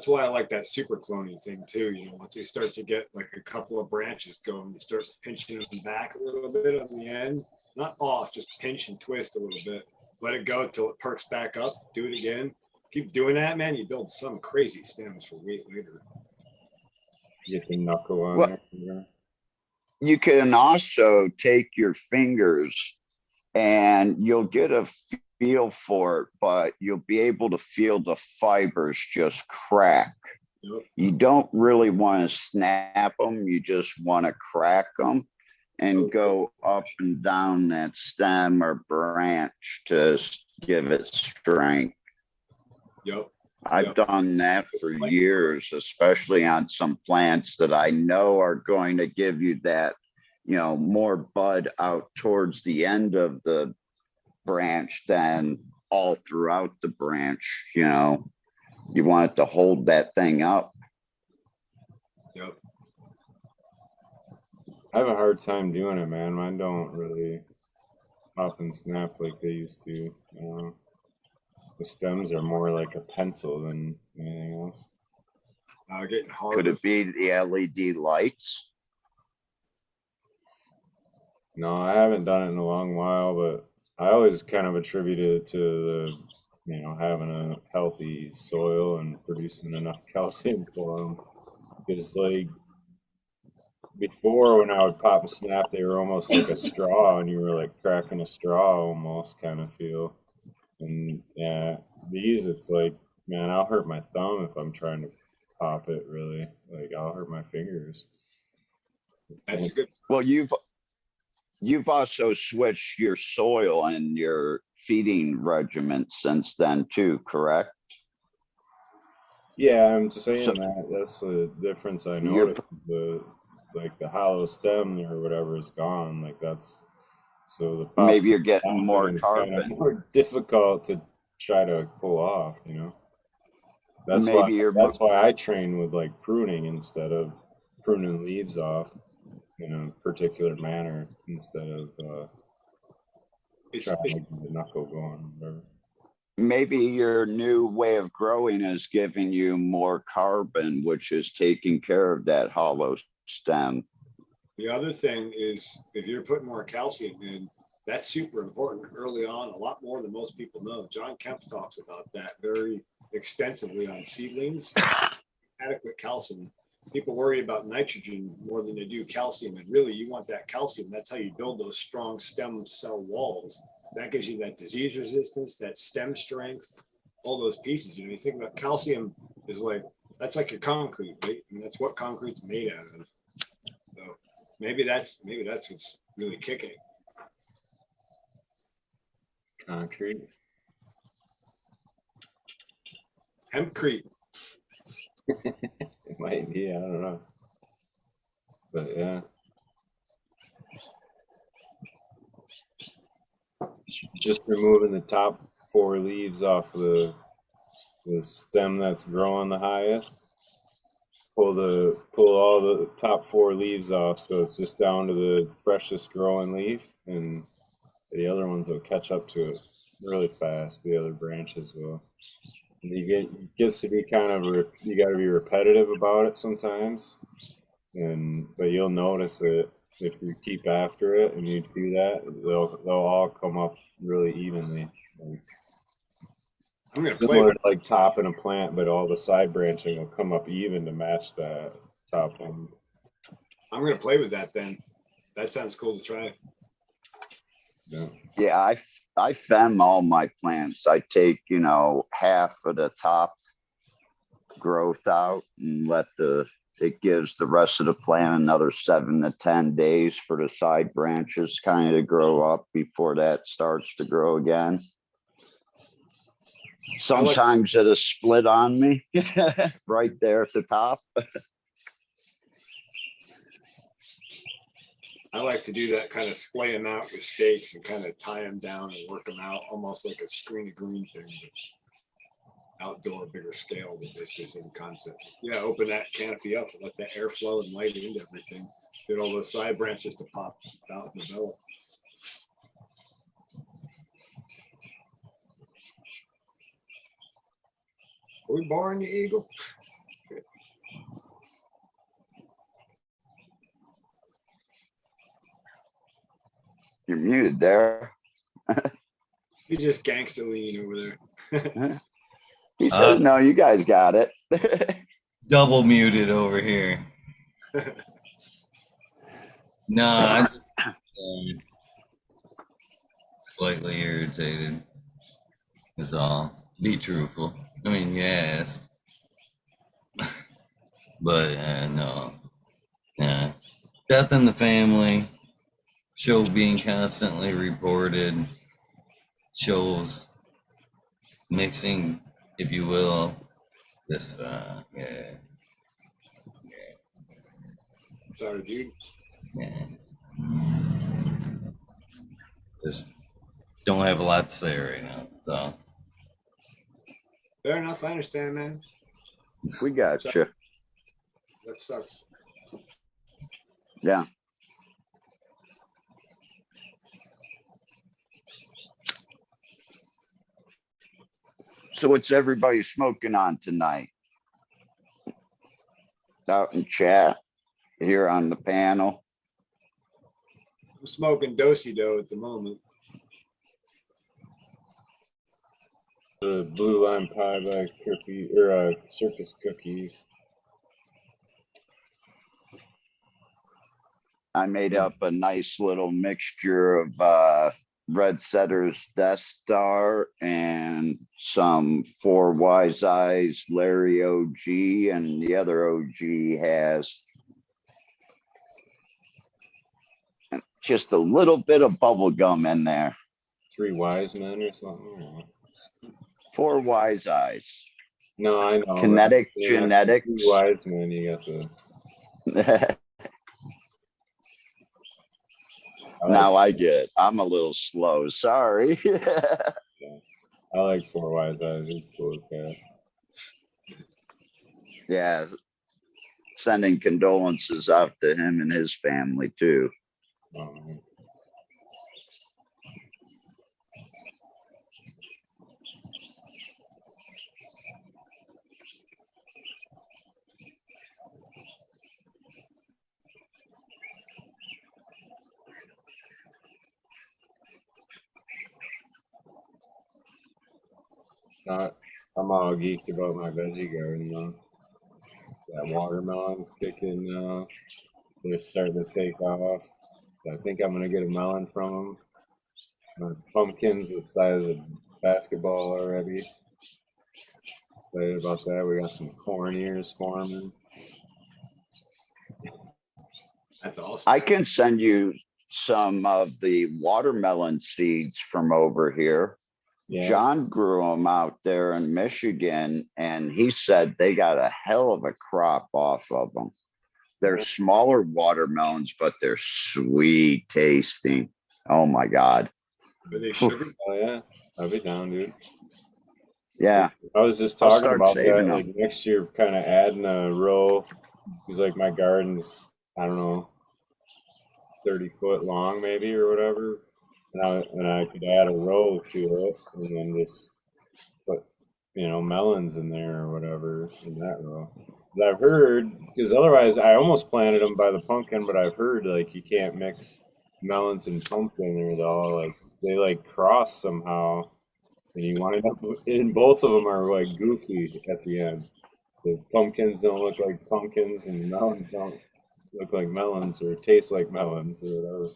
why I like that super cloning thing too. Once they start to get like a couple of branches going, you start pinching them back a little bit on the end, not off, just pinch and twist a little bit. Let it go till it perks back up. Do it again. Keep doing that, man. You build some crazy stems for weight later. Get the knuckle on there. You can also take your fingers and you'll get a feel for it, but you'll be able to feel the fibers just crack. Yep. You don't really want to snap them. You just want to crack them and go up and down that stem or branch to give it strength. Yep. I've done that for years, especially on some plants that I know are going to give you that, more bud out towards the end of the branch than all throughout the branch. You want it to hold that thing up. Yep. I have a hard time doing it, man. Mine don't really pop and snap like they used to. The stems are more like a pencil than anything else. Getting harder. Could it be the LED lights? No, I haven't done it in a long while, but I always kind of attributed it to the, having a healthy soil and producing enough calcium for them. Because like before, when I would pop and snap, they were almost like a straw, and you were like cracking a straw almost kind of feel. And yeah, these, it's like, man, I'll hurt my thumb if I'm trying to pop it. Really, like I'll hurt my fingers. That's a good. Well, you've also switched your soil and your feeding regimen since then too, correct? Yeah, I'm just saying that's the difference I noticed. The hollow stem or whatever is gone. Like that's so the maybe you're getting more carbon. Kind of more difficult to try to pull off. That's why I train with like pruning instead of pruning leaves off in a particular manner instead of trying to get the knuckle going. Whatever. Maybe your new way of growing is giving you more carbon, which is taking care of that hollow stem. The other thing is if you're putting more calcium in, that's super important early on, a lot more than most people know. John Kemp talks about that very extensively on seedlings. Adequate calcium. People worry about nitrogen more than they do calcium, and really you want that calcium. That's how you build those strong stem cell walls. That gives you that disease resistance, that stem strength, all those pieces. You think about calcium is that's like your concrete, right? And that's what concrete's made out of. So maybe that's what's really kicking. Concrete. Hempcrete. It might be, I don't know. But yeah. Just removing the top 4 leaves off the stem that's growing the highest. pull all the top 4 leaves off, so it's just down to the freshest growing leaf, and the other ones will catch up to it really fast. The other branches will. And it gets to be kind of you got to be repetitive about it sometimes, but you'll notice it if you keep after it and you do that, they'll all come up really evenly. I'm gonna play Similar with. to like topping a plant, but all the side branching will come up even to match that top one. I'm gonna play with that then. That sounds cool to try. Yeah, I fem all my plants. I take, half of the top growth out and it gives the rest of the plant another 7 to 10 days for the side branches kind of grow up before that starts to grow again. Sometimes it'll split on me right there at the top. I like to do that, kind of splay them out with stakes and kind of tie them down and work them out, almost like a screen of green thing, but outdoor, bigger scale, but basically the same concept. Yeah, open that canopy up and let that air flow and light into everything. Get all those side branches to pop out and develop. Are we boring you, Eagle? You're muted there. He's just gangster lean over there. He said, no, you guys got it. Double muted over here. No, I'm slightly irritated. Is all. Be truthful. I mean, yes. But no. Yeah. Death in the family. Show being constantly reported. Shows mixing, if you will. This, yeah. Sorry, dude. Yeah. Just don't have a lot to say right now. So. Fair enough. I understand, man. We got you. That sucks. Yeah. So what's everybody smoking on tonight? Out in chat, here on the panel. I'm smoking do-si-do at the moment. The blue lime pie by cookie or circus cookies. I made up a nice little mixture of Red Setter's Death Star and some Four Wise Eyes Larry OG, and the other OG has just a little bit of bubble gum in there. 3 wise men or something. Four Wise Eyes. No, I know. Kinetic Yeah, genetics. 3 wise men. You got the. Now I get it. I'm a little slow. Sorry. I like 4 wise eyes. He's cool cat. Yeah. Sending condolences out to him and his family too. I'm all geeked about my veggie garden though. That watermelon's kicking now. They're starting to take off. I think I'm gonna get a melon from them. My pumpkin's the size of basketball already. Excited about that. We got some corn ears forming. That's awesome. I can send you some of the watermelon seeds from over here. Yeah. John grew them out there in Michigan, and he said they got a hell of a crop off of them. They're smaller watermelons, but they're sweet tasting. Oh my God. Are they sugar? Oh yeah, I'll be down, dude. Yeah. I was just I'll talking start about saving that. them. Like next year, kind of adding a row Because like my garden's, I don't know, 30 foot long maybe or whatever, and I could add a row to it and then just put melons in there or whatever in that row. But I've heard, because otherwise I almost planted them by the pumpkin, but I've heard like you can't mix melons and pumpkin or they'll like they like cross somehow, and you wind up in both of them are like goofy at the end. The pumpkins don't look like pumpkins, and the melons don't look like melons or taste like melons or whatever.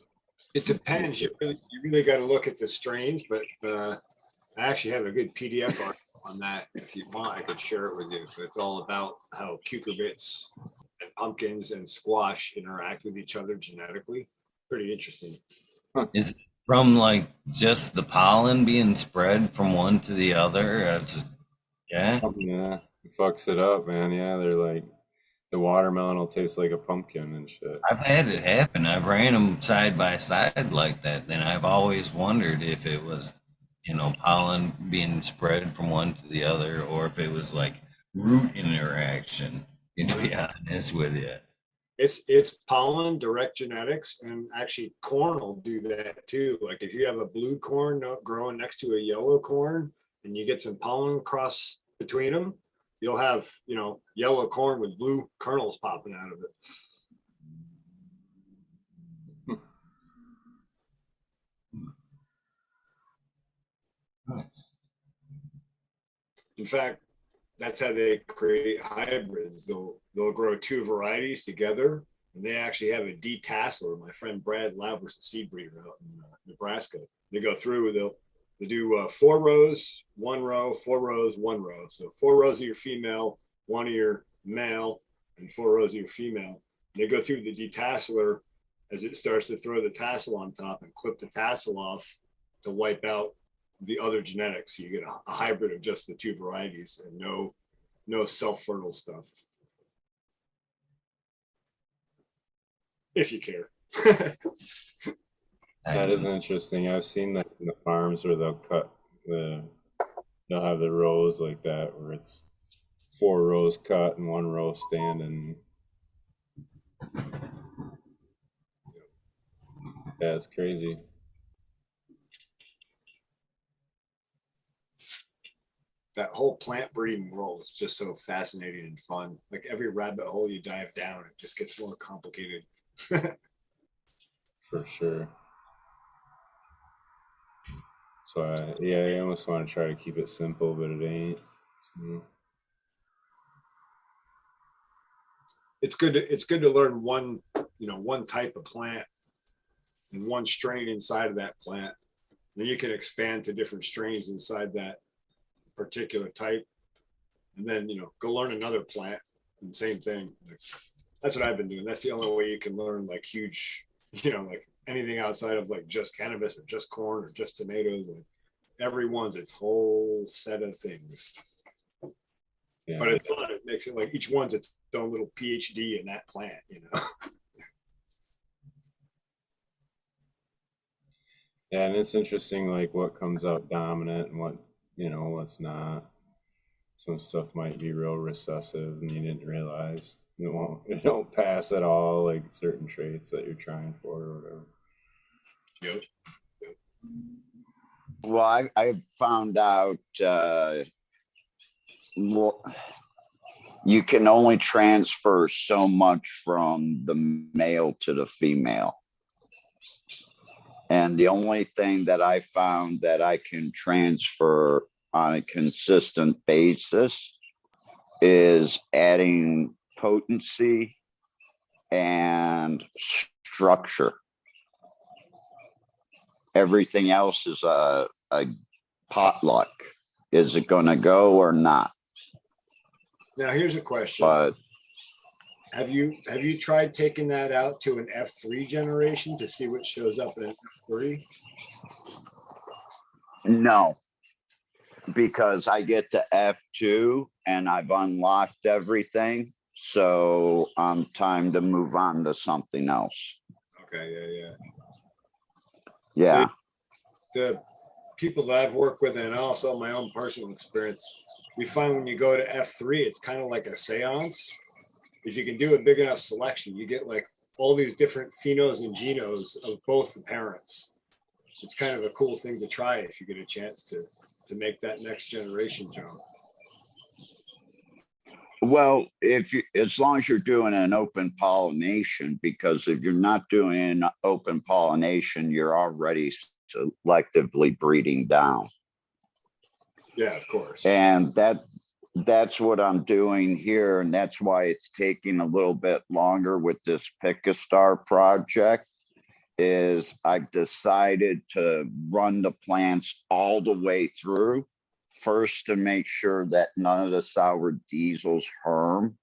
It depends. You really got to look at the strains, but I actually have a good PDF on that. If you want, I could share it with you. But it's all about how cucurbits and pumpkins and squash interact with each other genetically. Pretty interesting. Is it from like just the pollen being spread from one to the other? Yeah. Yeah, it fucks it up, man. Yeah, they're like the watermelon will taste like a pumpkin and shit. I've had it happen. I've ran them side by side like that. Then I've always wondered if it was, pollen being spread from one to the other, or if it was like root interaction. To be honest with you. It's pollen direct genetics, and actually corn will do that too. Like if you have a blue corn growing next to a yellow corn and you get some pollen cross between them, you'll have yellow corn with blue kernels popping out of it. In fact, that's how they create hybrids. They'll grow two varieties together, and they actually have a detasseler. My friend Brad Lauber's a seed breeder out in Nebraska. They go through. They'll do 4 rows, 1 row, 4 rows, 1 row. So 4 rows of your female, 1 of your male, and 4 rows of your female. They go through the detasseler as it starts to throw the tassel on top and clip the tassel off to wipe out the other genetics. So you get a hybrid of just the 2 varieties and no self-fertile stuff. If you care. That is interesting. I've seen that in the farms where they'll have the rows like that where it's 4 rows cut and 1 row standing. Yeah, it's crazy. That whole plant breeding world is just so fascinating and fun. Like every rabbit hole you dive down, it just gets more complicated. For sure. So I almost want to try to keep it simple, but it ain't. So. It's good to learn one type of plant and one strain inside of that plant. Then you can expand to different strains inside that particular type, and then go learn another plant and the same thing. Like, that's what I've been doing. That's the only way you can learn like huge, like anything outside of like just cannabis or just corn or just tomatoes. Like everyone's its whole set of things. Yeah. But it's fun. It makes it like each one's its own little PhD in that plant, Yeah, and it's interesting like what comes out dominant and what's not. Some stuff might be real recessive and you didn't realize. It don't pass at all, like certain traits that you're trying for or whatever. Yep. Well, I found out you can only transfer so much from the male to the female. And the only thing that I found that I can transfer on a consistent basis is adding potency and structure. Everything else is a potluck. Is it going to go or not? Now here's a question. But have you tried taking that out to an F3 generation to see what shows up in F3? No, because I get to F2 and I've unlocked everything. So time to move on to something else. Okay, Yeah. The people that I've worked with, and also my own personal experience, we find when you go to F3, it's kind of like a seance. if you can do a big enough selection, you get like all these different phenos and genos of both the parents. It's kind of a cool thing to try if you get a chance to make that next generation jump. Well, as long as you're doing an open pollination, because if you're not doing an open pollination, you're already selectively breeding down. Yeah, of course. And that's what I'm doing here. And that's why it's taking a little bit longer with this Pick a Star project, is I've decided to run the plants all the way through. First, to make sure that none of the sour diesels harm,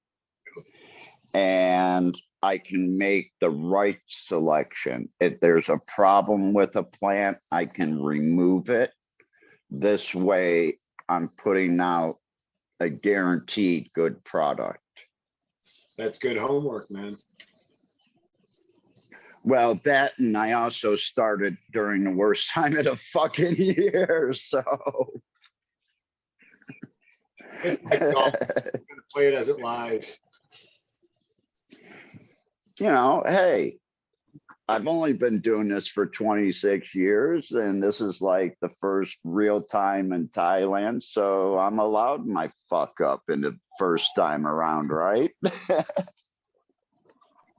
and I can make the right selection. If there's a problem with a plant, I can remove it. This way, I'm putting out a guaranteed good product. That's good homework, man. Well, that, and I also started during the worst time of the fucking year, so. It's like golf. You're gonna play it as it lies. You know, hey, I've only been doing this for 26 years, and this is like the first real time in Thailand, so I'm allowed my fuck up in the first time around, right?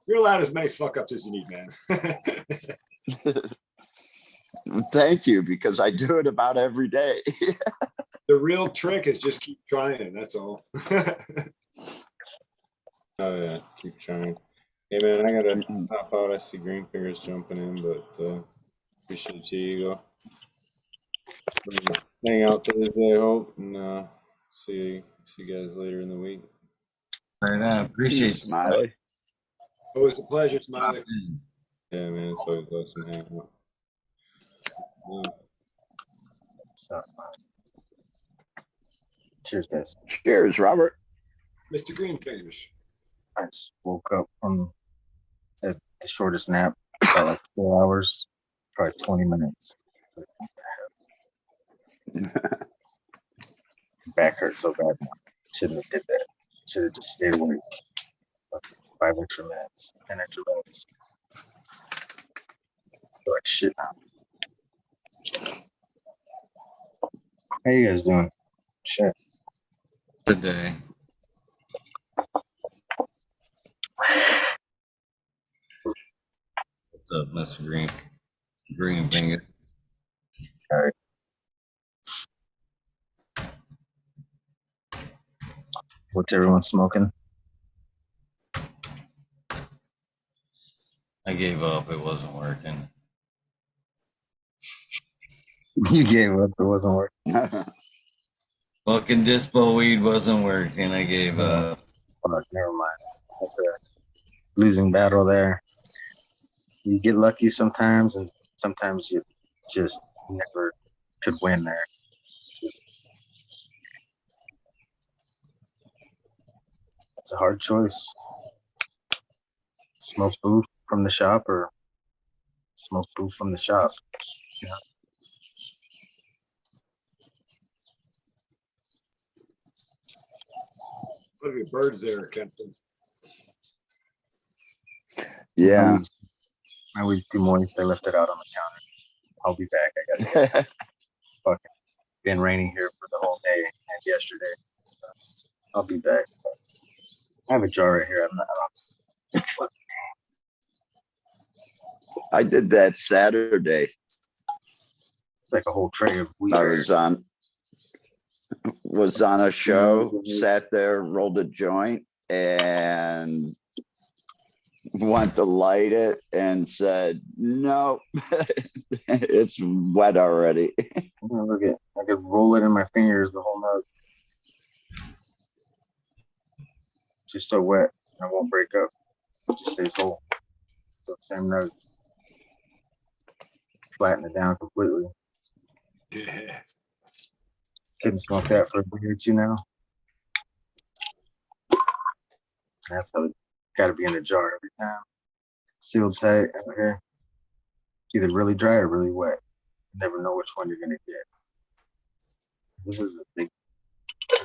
You're allowed as many fuck ups as you need, man. Thank you, because I do it about every day. The real trick is just keep trying. That's all. Oh yeah, keep trying. Hey man, I gotta hop out. I see Green Fingers jumping in, but appreciate you, Eagle. Hang out Thursday, I hope, and see you guys later in the week. Right on. Appreciate you. Smiley. Always a pleasure, Smiley. Yeah, man, it's always awesome hanging out. So, cheers, guys. Cheers, Robert. Mr. Greenfingers. I just woke up from the shortest nap, about like 4 hours, probably 20 minutes. Back hurt so bad. Shouldn't have did that. Should have just stayed awake. 5 extra minutes, 10 extra minutes. Feel like shit now. How you guys doing? Shit. Today. What's up, Mr. Green Fingers? All right. What's everyone smoking? I gave up. It wasn't working. You gave up. It wasn't working. Fucking dispo weed wasn't working. I gave up. Oh, never mind. That's a losing battle there. You get lucky sometimes, and sometimes you just never could win there. It's a hard choice. Smoke booth from the shop or smoke booth from the shop. You know? What are your birds there, Captain? Yeah. My weed's too moist. I left it out on the counter. I'll be back. I got fucking been raining here for the whole day and yesterday. I'll be back. I have a jar right here. I did that Saturday. Like a whole tray of weed. I was on a show, sat there, rolled a joint, and went to light it and said, no, it's wet already. Look at, I could roll it in my fingers the whole nug. Just so wet, I won't break up. It just stays whole. So same nug. Flatten it down completely. Yeah. Couldn't smoke that for a year or two now. That's how it got to be in a jar every time. Sealed tight out here. It's either really dry or really wet. You never know which one you're gonna get. This is a big.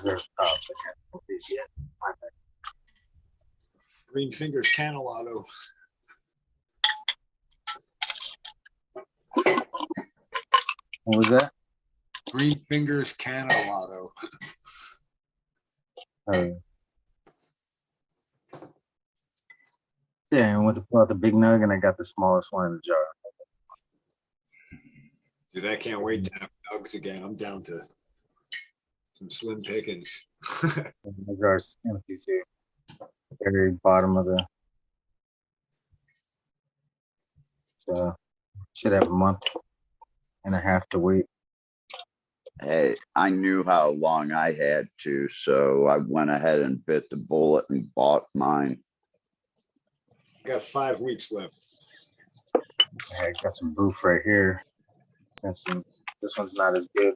There's tops. I can't smoke these yet. Green Fingers Canalado. What was that? Green Fingers Canalado. Yeah, I went to pull out the big nug and I got the smallest one in the jar. Dude, I can't wait to have nugs again. I'm down to some slim pickings. The jar's empty too. Very bottom of the. So should have a month and a half to wait. Hey, I knew how long I had to, so I went ahead and bit the bullet and bought mine. I got 5 weeks left. I got some boof right here. Got some. This one's not as good.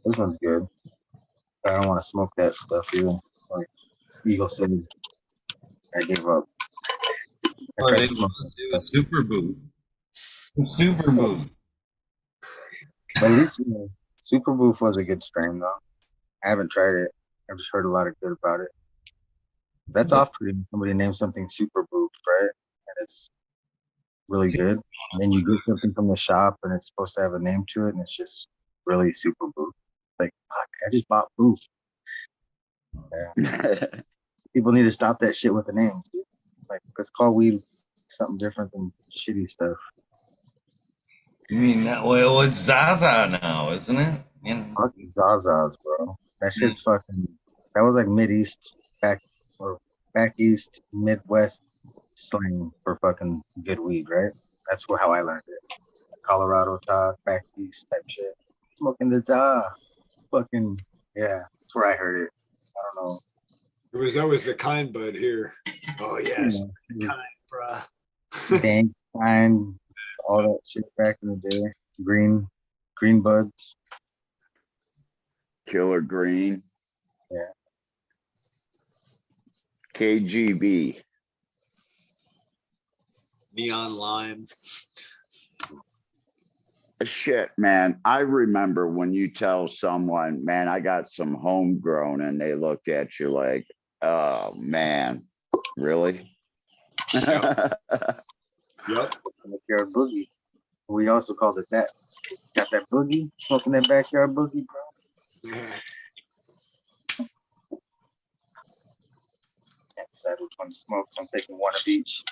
This one's good. But I don't want to smoke that stuff either. Like Eagle said, I gave up. I Oh, tried it to smoke was super booth. Super booth. but at least Super Boof was a good strain though. I haven't tried it. I've just heard a lot of good about it. That's off-putting. Somebody names something Super Boof, right? And it's really good. And then you get something from the shop and it's supposed to have a name to it and it's just really Super Boof. Like, fuck, I just bought Boof. Yeah. People need to stop that shit with the names, dude. Like, let's call weed something different than shitty stuff. You mean that? Well, it's Zaza now, isn't it? Fucking Zazas, bro. That shit's fucking. That was like mid-east, back east, Midwest slang for fucking good weed, right? That's how I learned it. Colorado talk, back east type shit. Smoking the Za. Fucking, yeah. That's where I heard it. I don't know. It was always the kind bud here. Oh yes, You know, kind, bruh. dank, kind, all that shit back in the day. Green buds. Killer Green. Yeah. KGB. Neon lime. Shit, man. I remember when you tell someone, man, I got some homegrown, and they look at you like, oh man, really? Yep. Backyard boogie. We also called it that. Got that boogie? Smoking that backyard boogie, bro. Can't decide which one to smoke, so I'm taking one of each.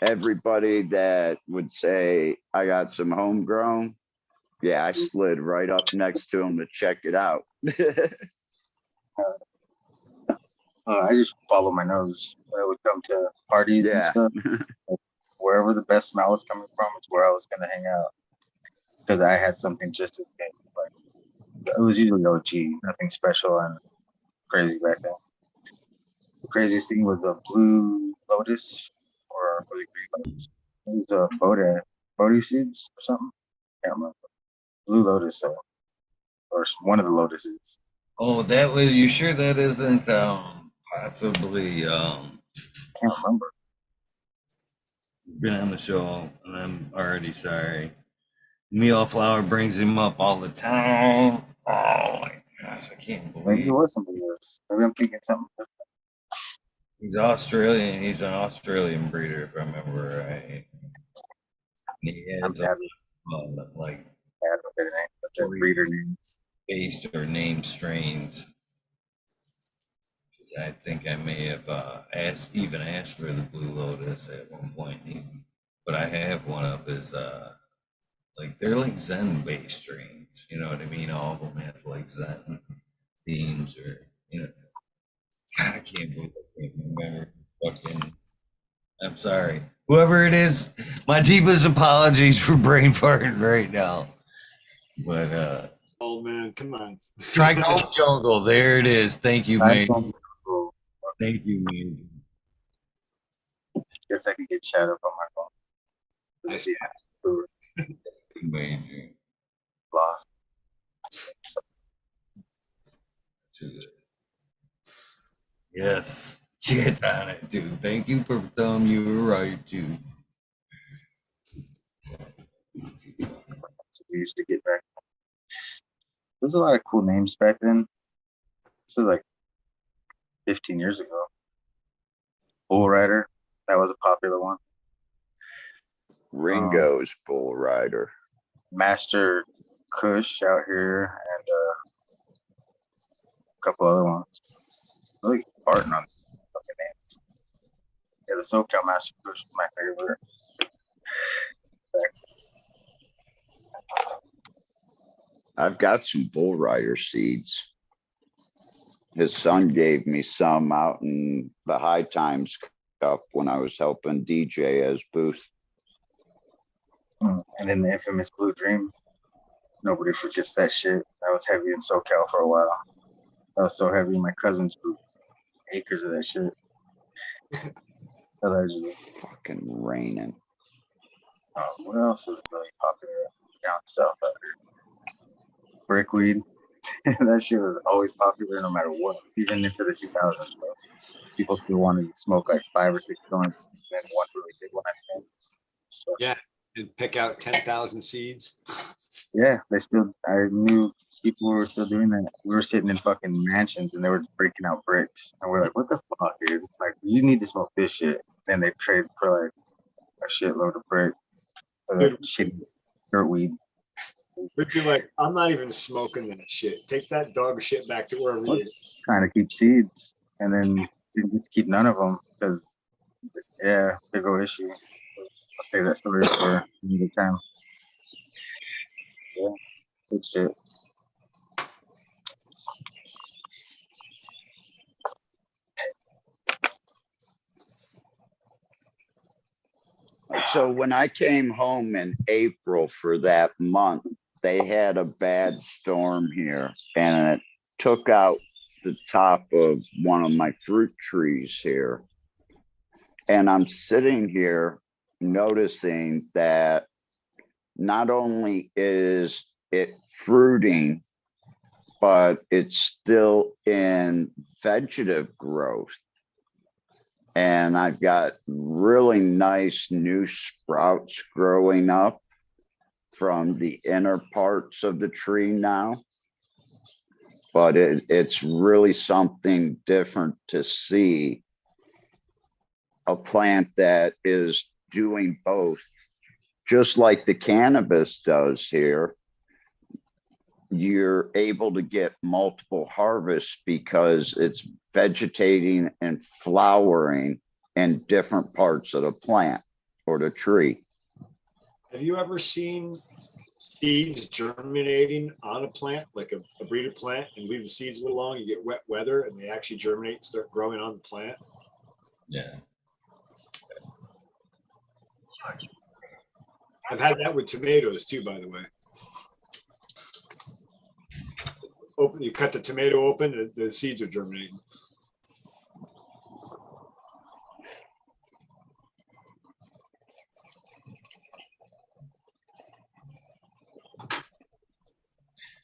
Everybody that would say, I got some homegrown, yeah, I slid right up next to him to check it out. I just follow my nose. When I would come to parties and Yeah. stuff, wherever the best smell was coming from is where I was gonna hang out. Because I had something just as good. Like, it was usually OG, nothing special and crazy back then. The craziest thing was a blue lotus or was it green lotus? It was a Bodhi seeds or something. Can't remember. Blue lotus or one of the lotuses. Oh, that was. You sure that isn't possibly Can't remember. been on the show, and I'm already sorry. Meal Flower brings him up all the time. Oh my gosh, I can't Maybe it believe was somebody else. Maybe I'm thinking something different. he's Australian. He's an Australian breeder, if I remember right. He I'm has bad like with their name, but the breeder names. based or named strains. I think I may have asked for the Blue Lotus at one point, but I have one of his like they're like Zen based strains. You know what I mean? All of them have like Zen themes, or God, I can't believe I can't remember. Fucking, I'm sorry, whoever it is. My deepest apologies for brain farting right now. But Oh man, come on. Trichome Jungle, there it is. Thank you, man. Thank you, man. Guess I could get chat up on my phone. I see. Amazing. Lost. Yes, shit on it, dude. Thank you for telling me you were right, too. So we used to get back. There's a lot of cool names back then. So like 15 years ago. Bull Rider, that was a popular one. Ringo's Bull Rider. Master Kush out here, and a couple other ones. Really farting on fucking names. Yeah, the SoCal Master Kush is my favorite. I've got some Bull Rider seeds. His son gave me some out in the High Times Cup when I was helping DJ as booth. And then the infamous Blue Dream. Nobody forgets that shit. That was heavy in SoCal for a while. That was so heavy, my cousins grew acres of that shit. Allegedly. Fucking raining. What else was really popular down south out here? Brickweed. That shit was always popular no matter what, even into the 2000s, bro. People still wanted to smoke like 5 or 6 joints and then one really big one, I think. So, Yeah, and pick out 10,000 seeds. yeah, I knew people were still doing that. We were sitting in fucking mansions and they were breaking out bricks. And we're like, what the fuck, dude? Like, you need to smoke this shit. Then they trade for like a shitload of brick for that shitty dirt weed. We'd be like, I'm not even smoking that shit. Take that dog shit back to wherever you. Trying to keep seeds and then didn't get to keep none of them because, yeah, big ol' issue. I'll save that story for another time. Yeah, good shit. So when I came home in April for that month, they had a bad storm here and it took out the top of one of my fruit trees here. And I'm sitting here noticing that not only is it fruiting, but it's still in vegetative growth. And I've got really nice new sprouts growing up from the inner parts of the tree now. But it's really something different to see a plant that is doing both, just like the cannabis does here. You're able to get multiple harvests because it's vegetating and flowering in different parts of the plant or the tree. Have you ever seen seeds germinating on a plant, like a breeder plant, and leave the seeds a little long, you get wet weather and they actually germinate and start growing on the plant? Yeah. I've had that with tomatoes too, by the way. You cut the tomato open, the seeds are germinating.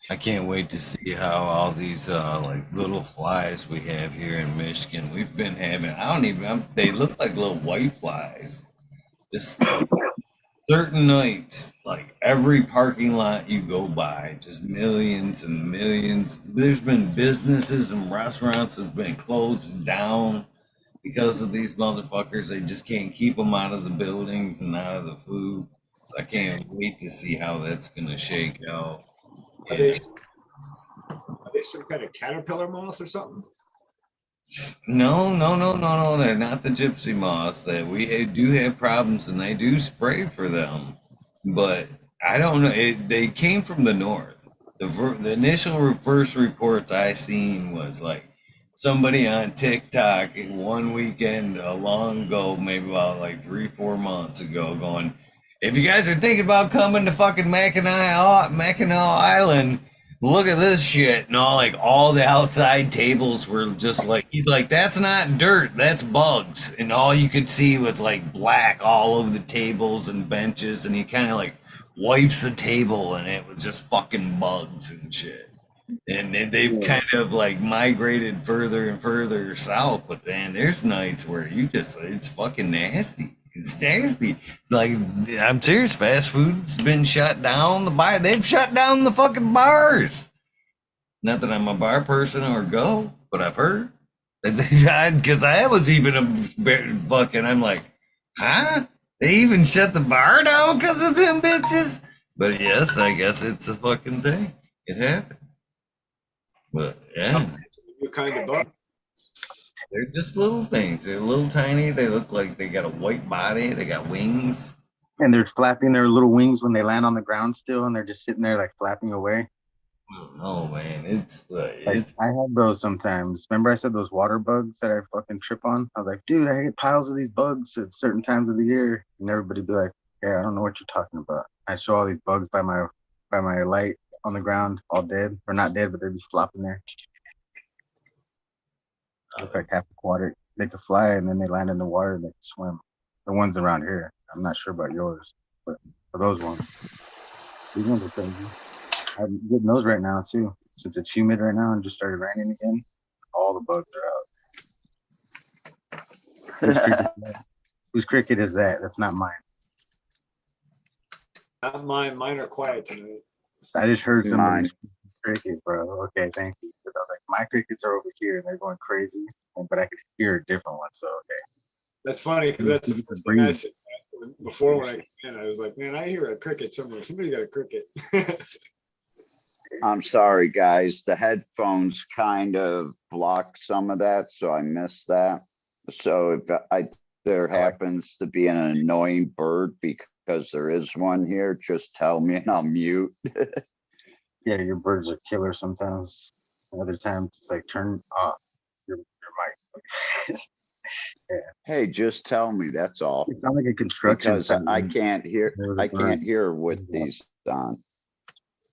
I can't wait to see how all these like little flies we have here in Michigan. We've been having, they look like little white flies. Just certain nights, like every parking lot you go by, just millions and millions. There's been businesses and restaurants that's been closed down because of these motherfuckers. They just can't keep them out of the buildings and out of the food. I can't wait to see how that's gonna shake out. Are they some kind of caterpillar moth or something? No. They're not the gypsy moths. That do have problems, and they do spray for them. But I don't know. They came from the north. The initial first reports I seen was like somebody on TikTok one weekend long ago, maybe about like 3-4 months ago, going, if you guys are thinking about coming to fucking Mackinac Island, look at this shit. And all the outside tables were just like, he's like, that's not dirt, that's bugs. And all you could see was like black all over the tables and benches. And he kind of like wipes the table and it was just fucking bugs and shit. And they've kind of like migrated further and further south. But then there's nights where it's fucking nasty. It's nasty. Like, I'm serious, fast food's been shut down. They've shut down the fucking bars. Not that I'm a bar person or go, but I've heard. Because I was even fucking, I'm like, huh? They even shut the bar down because of them bitches? But yes, I guess it's a fucking thing. It happened. But yeah, New kind of bug. they're just little things. They're little tiny. They look like they got a white body. They got wings. And they're flapping their little wings when they land on the ground still, and they're just sitting there like flapping away. Oh man, it's like Like I have those sometimes. Remember I said those water bugs that I fucking trip on? I was like, dude, I get piles of these bugs at certain times of the year. And everybody be like, yeah, I don't know what you're talking about. I show all these bugs by my light on the ground, all dead. Or not dead, but they'd be flopping there. Look like half aquatic. They could fly and then they land in the water and they can swim. The ones around here. I'm not sure about yours, but for those ones. These ones are crazy. I'm getting those right now too. Since it's humid right now and just started raining again, all the bugs are out. Whose cricket is that? That's not mine. Not mine. Mine are quiet tonight. I just heard Mine. somebody's cricket, bro. Okay, thank you. But I was like, my crickets are over here and they're going crazy, but I could hear a different one. So okay. That's funny because that's the first thing I said before when I came in. I was like, man, I hear a cricket somewhere. Somebody got a cricket. I'm sorry, guys. The headphones kind of block some of that, so I missed that. So if there happens to be an annoying bird, because there is one here, just tell me and I'll mute. Yeah, your birds are killer sometimes. Other times it's like turn off your mic. Hey, just tell me, that's all. It sounds like a construction Because site. I can't hear, There was a I can't bird. hear with these on.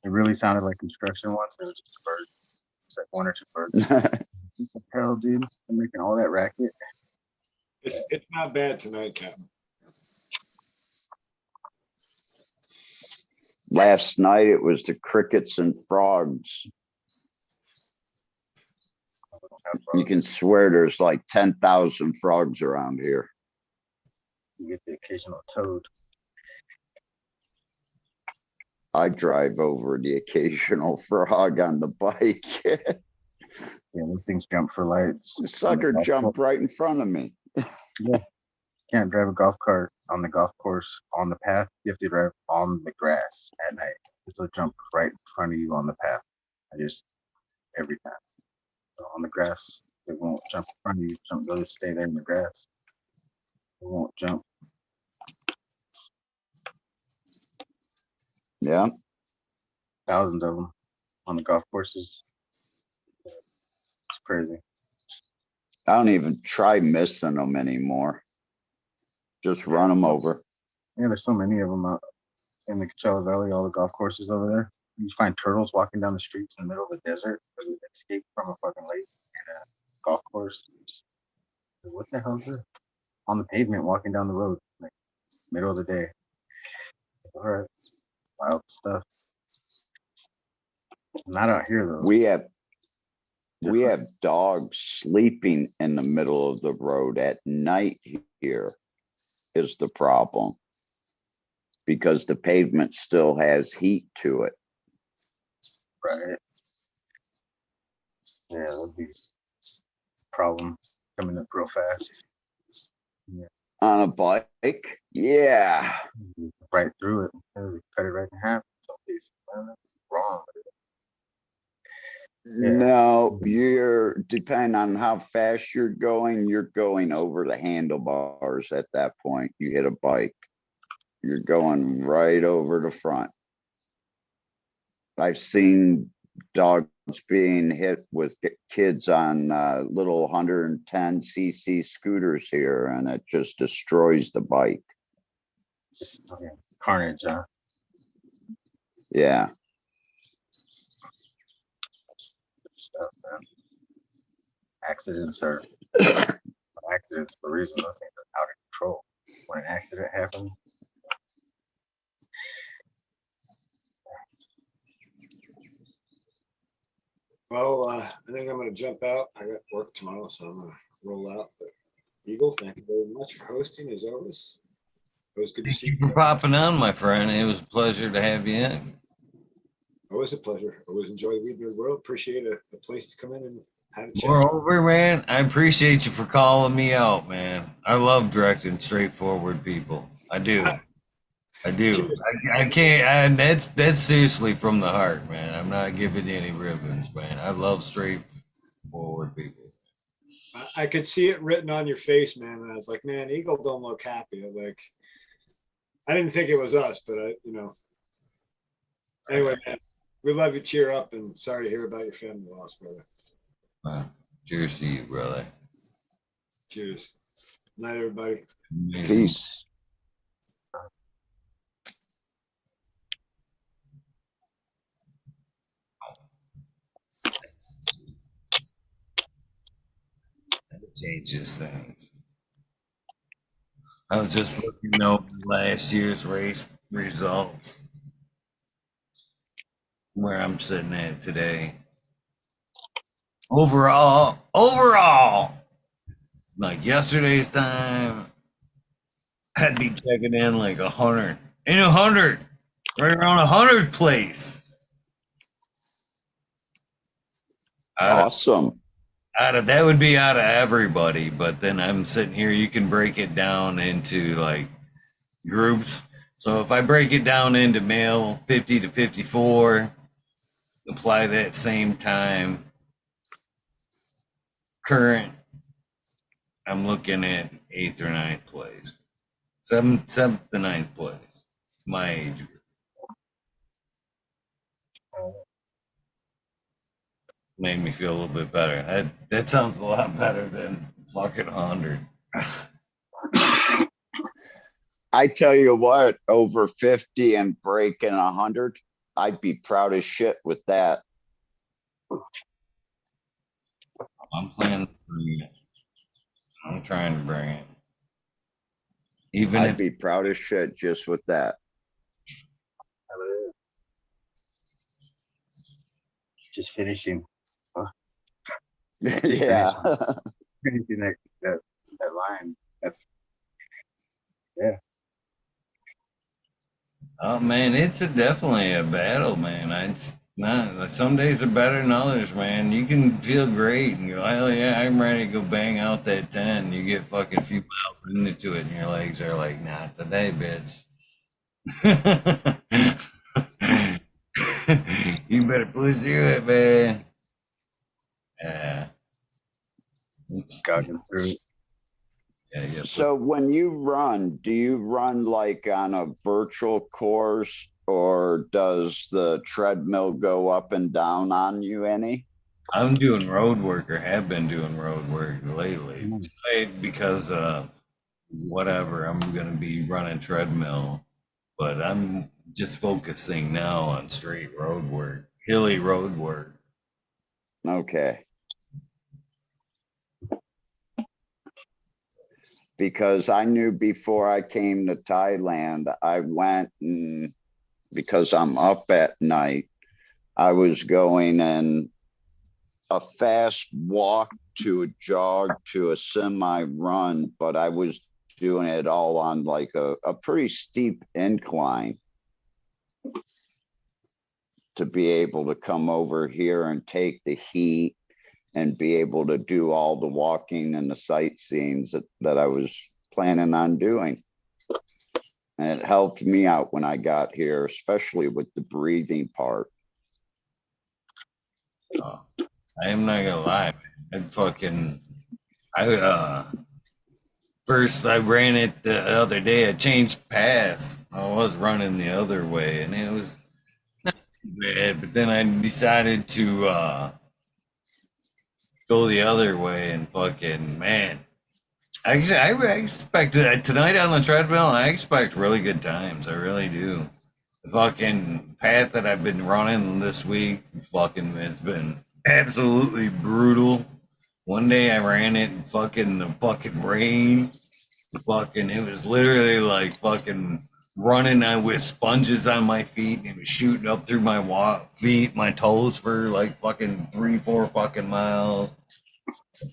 It really sounded like construction once. It was just a bird. It's like one or two birds. What the hell, dude? They're making all that racket. It's not bad tonight, Captain. Last night it was the crickets and frogs. You can swear there's like 10,000 frogs around here. You get the occasional toad. I drive over the occasional frog on the bike. Yeah, those things jump for lights. The sucker jumped right in front of me. Yeah. Can't drive a golf cart on the golf course on the path. You have to drive on the grass at night. It'll jump right in front of you on the path. Every time. So on the grass, they won't jump in front of you. They'll just stay there in the grass. They won't jump. Yeah. Thousands of them on the golf courses. It's crazy. I don't even try missing them anymore. Just run them over. Yeah, there's so many of them out in the Coachella Valley, all the golf courses over there. You find turtles walking down the streets in the middle of the desert because they escaped from a fucking lake and a golf course. Just, what the hell is this? On the pavement, walking down the road, like middle of the day. All right, wild stuff. Not out here though. We have dogs sleeping in the middle of the road at night here is the problem. Because the pavement still has heat to it. Right. Yeah, that'd be a problem coming up real fast. Yeah. On a bike? Yeah. Right through it. Cut it right in half. Somebody's wrong. Yeah. No, depending on how fast you're going over the handlebars at that point. You hit a bike. You're going right over the front. I've seen dogs being hit with kids on little 110cc scooters here, and it just destroys the bike. Just carnage, huh? Yeah. Stuff, man. Accidents are accidents for a reason. Those things are out of control. When an accident happens, Well, I think I'm going to jump out. I got work tomorrow, so I'm going to roll out. But Eagle, thank you very much for hosting, as always. It was good to Thank see you you. for popping on, my friend. It was a pleasure to have you in. Always a pleasure. Always enjoy the WEedNerdWorld. Appreciate a place to come in and Had to check. Moreover, man, I appreciate you for calling me out, man. I love directing straightforward people. I do. I do. Cheers. I can't. That's seriously from the heart, man. I'm not giving you any ribbons, man. I love straightforward people. I could see it written on your face, man. And I was like, man, Eagle don't look happy. I was like, I didn't think it was us, but anyway, man, we love you. Cheer up, and sorry to hear about your family loss, brother. Cheers to you, brother. Cheers. Night, everybody. Amazing. Peace. It changes things. I was just looking over last year's race results, where I'm sitting at today. Overall, like yesterday's time, I'd be checking in like 100, in 100, right around 100 place. Awesome. That would be out of everybody, but then I'm sitting here, you can break it down into like groups. So if I break it down into male 50 to 54, apply that same time. Current, I'm looking at 8th or 9th place. 7th to 9th place. My age group. Made me feel a little bit better. That sounds a lot better than fucking 100. I tell you what, over 50 and breaking 100, I'd be proud as shit with that. I'm planning to bring it. I'm trying to bring it. Even I'd if be proud as shit just with that. Just finishing. Yeah. Finishing that line. That's oh man, it's definitely a battle, man. It's not like some days are better than others, man. You can feel great and go, hell yeah, I'm ready to go bang out that 10. You get fucking a few miles into it and your legs are like, not today, bitch. You better push through it, man. Yeah. gotten through. Yeah. So when you run, do you run like on a virtual course, or does the treadmill go up and down on you any? I'm doing road work, or have been doing road work lately. Because whatever, I'm gonna be running treadmill, but I'm just focusing now on straight road work, hilly road work. Okay. Because I knew before I came to Thailand, I went and because I'm up at night, I was going in a fast walk to a jog to a semi run, but I was doing it all on like a pretty steep incline to be able to come over here and take the heat and be able to do all the walking and the sightseeing that I was planning on doing. And it helped me out when I got here, especially with the breathing part. I am not gonna lie, man. First I ran it the other day. I changed paths. I was running the other way, and it was not too bad. But then I decided to go the other way, and fucking man, I expected tonight on the treadmill. I expect really good times. I really do. The fucking path that I've been running this week, fucking, it's been absolutely brutal. One day I ran it in the fucking rain. It was literally like fucking running with sponges on my feet, and it was shooting up through my feet, my toes for like fucking 3-4 fucking miles.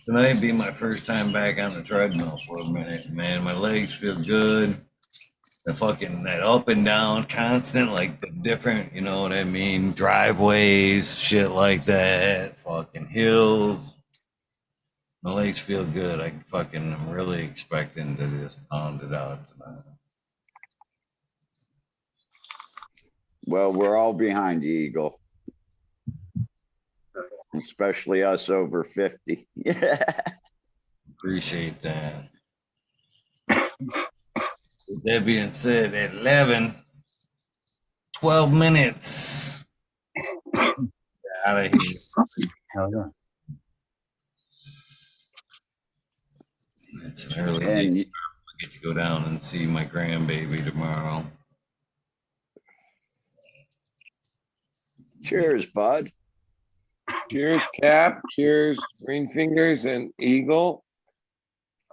Tonight be my first time back on the treadmill for a minute, man. My legs feel good. That up and down constant, like the different, you know what I mean, driveways, shit like that, fucking hills, My legs feel good. I'm really expecting to just pound it out tonight. Well, we're all behind you, Eagle. Especially us over 50. Yeah. Appreciate that. With that being said, at 11, 12 minutes. Out of here. Hell yeah. It's an early And day. I get to go down and see my grandbaby tomorrow. cheers, bud. Cheers, Cap. Cheers, Green Fingers and Eagle.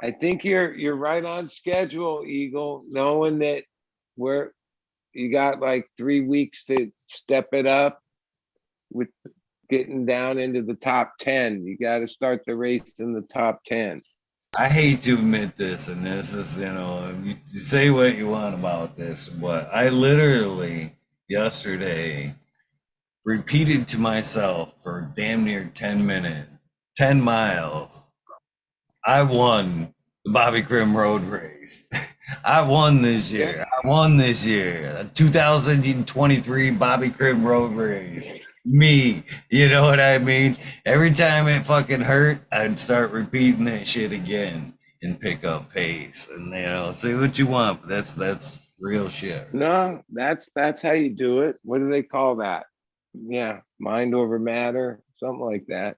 I think you're right on schedule, Eagle, knowing that you got like 3 weeks to step it up with getting down into the top 10. You got to start the race in the top 10. I hate to admit this, and this is, you say what you want about this, but I literally yesterday repeated to myself for damn near 10 minutes, 10 miles. I won the Bobby Grimm Road Race. I won this year. I won this year. A 2023 Bobby Grimm Road Race. Me, you know what I mean? Every time it fucking hurt, I'd start repeating that shit again and pick up pace. And say what you want, but that's real shit. No, that's how you do it. What do they call that? Yeah, mind over matter, something like that.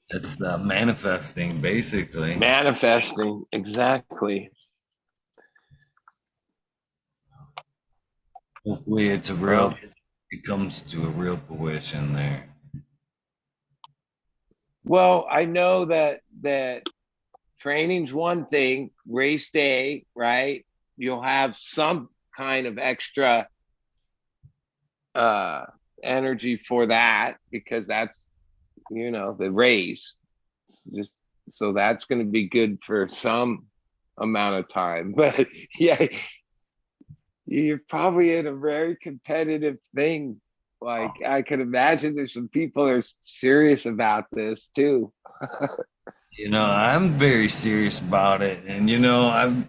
It's the manifesting, basically. Manifesting, exactly. Hopefully it's it comes to a real fruition there. Well, I know that training's one thing, race day, right? You'll have some kind of extra energy for that because that's the race. Just so that's going to be good for some amount of time. But yeah, you're probably in a very competitive thing. Like I could imagine there's some people that are serious about this too. I'm very serious about it, and I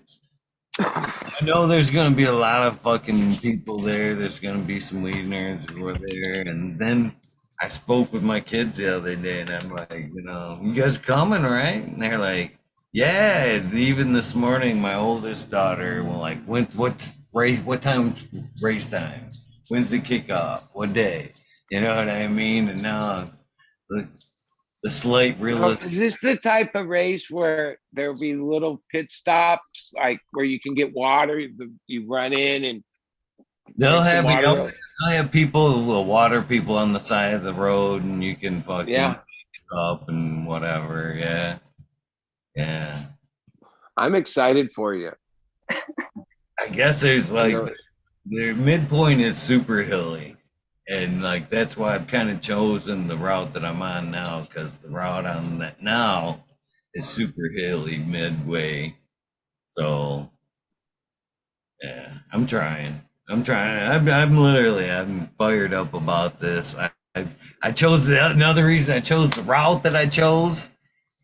know there's gonna be a lot of fucking people there. There's gonna be some weed nerds who are there, and then I spoke with my kids the other day, and I'm like, you guys coming, right? And they're like, yeah. And even this morning, my oldest daughter was like, what's race? What time's race time? When's the kickoff? What day? You know what I mean? And now the slight realism. Is this the type of race where there'll be little pit stops, like where you can get water? You run in and They'll drink some have water? they'll have people, water people on the side of the road, and you can fucking Yeah. pick up and whatever. Yeah. I'm excited for you. I guess there's their midpoint is super hilly, and like that's why I've kind of chosen the route that I'm on now, because the route on that now is super hilly midway. So yeah, I'm trying. I'm fired up about this. I chose another reason I chose the route that I chose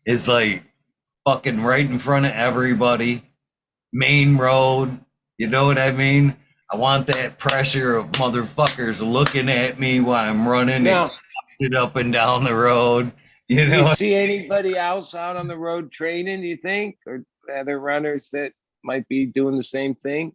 is like fucking right in front of everybody, main road. You know what I mean? I want that pressure of motherfuckers looking at me while I'm running Now- exhausted up and down the road. You Do know, you see anybody else out on the road training, you think? Or other runners that might be doing the same thing?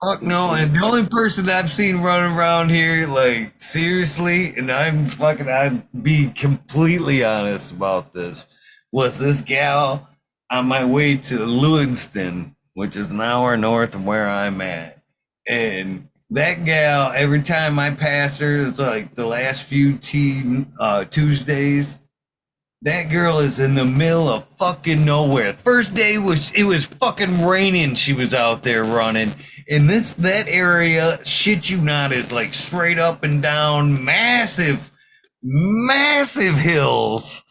fuck no. And the only person I've seen running around here, like seriously, and I'd be completely honest about this, was this gal on my way to Lewiston, which is an hour north of where I'm at. And that gal, every time I pass her, it's like the last few Tuesdays, that girl is in the middle of fucking nowhere. First day it was fucking raining. She was out there running. And that area, shit you not, is like straight up and down, massive hills.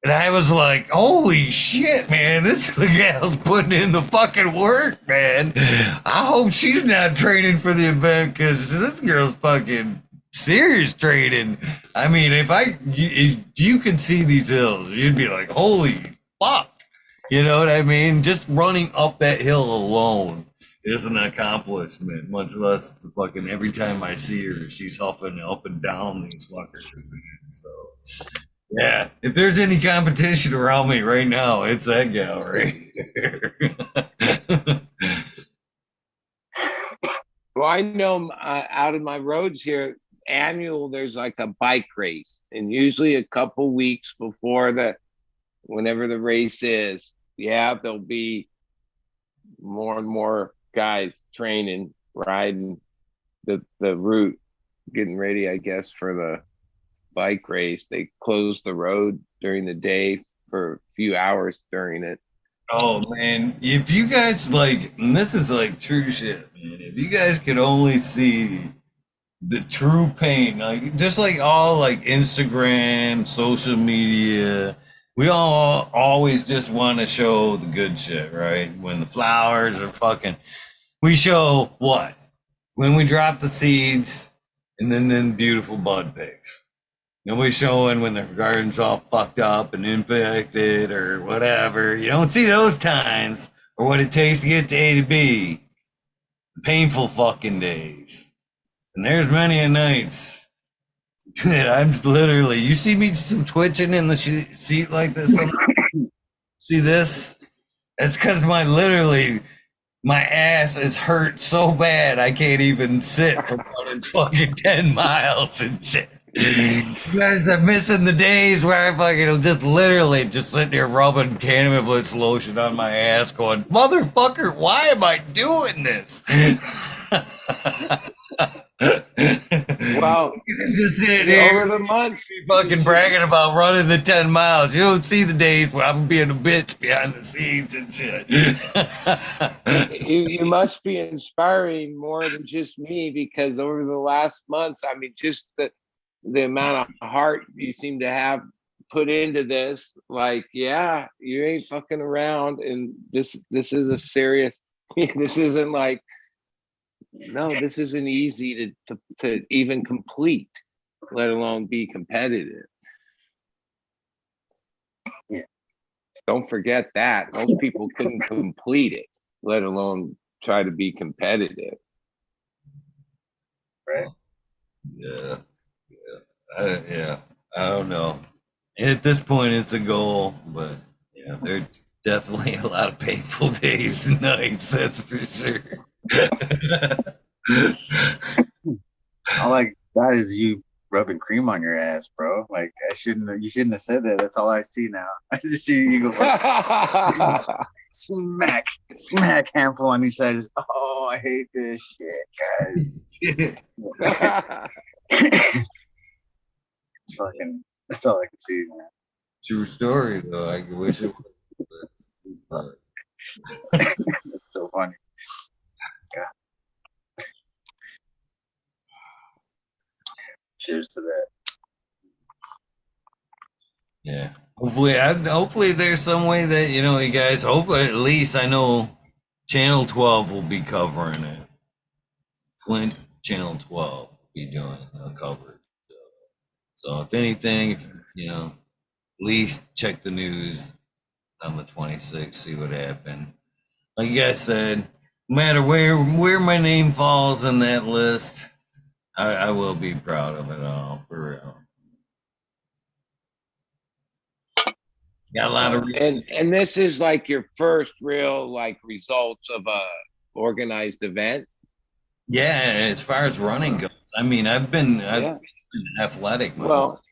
And I was like, holy shit, man, this gal's putting in the fucking work, man. I hope she's not training for the event, because this girl's fucking serious training. I mean, if you could see these hills, you'd be like, holy fuck. You know what I mean? Just running up that hill alone is an accomplishment, much less the fucking every time I see her, she's huffing up and down these fuckers, man. So, yeah, if there's any competition around me right now, it's that gal right here. Well, I know out of my roads here, annual there's like a bike race, and usually a couple weeks before whenever the race is, yeah, there'll be more and more guys training, riding the route, getting ready, I guess, for the bike race. They close the road during the day for a few hours during it. Oh man, if you guys like, and this is like true shit, man. If you guys could only see the true pain, like just like all like Instagram, social media, we all always just want to show the good shit, right? When the flowers are fucking, we show what? When we drop the seeds, and then beautiful bud pics. Nobody's showing when their garden's all fucked up and infected or whatever. You don't see those times or what it takes to get to A to B. Painful fucking days. And there's many a nights that I'm just literally, you see me twitching in the seat like this? See this? It's because my ass is hurt so bad I can't even sit for running fucking 10 miles and shit. You guys are missing the days where I fucking will just literally just sitting there rubbing cannabis lotion on my ass going, motherfucker, why am I doing this? Well, it's just sitting here over the months, fucking bragging about running the 10 miles. You don't see the days where I'm being a bitch behind the scenes and shit. you must be inspiring more than just me, because over the last months, I mean, just the amount of heart you seem to have put into this, like, yeah, you ain't fucking around, and this is a serious. This isn't like, no, this isn't easy to even complete, let alone be competitive. Yeah. Don't forget that most people couldn't complete it, let alone try to be competitive. Right. Yeah. Yeah, I don't know. At this point, it's a goal, but yeah, there's definitely a lot of painful days and nights. That's for sure. All I got is you rubbing cream on your ass, bro. Like you shouldn't have said that. That's all I see now. I just see you go like, smack handful on each side. Just, oh, I hate this shit, guys. It's fucking. That's all I can see, man. True story, though. I wish it was. That's so funny. God. Cheers to that. Yeah. Hopefully there's some way that, you guys, hopefully at least I know Channel 12 will be covering it. Flint Channel 12 will be doing a coverage. So if anything, at least check the news on the 26th, see what happened. Like you guys said, no matter where my name falls in that list, I will be proud of it all, for real. Got a lot of and this is like your first real like results of a organized event. Yeah, as far as running goes, I mean, I've been athletic. Well,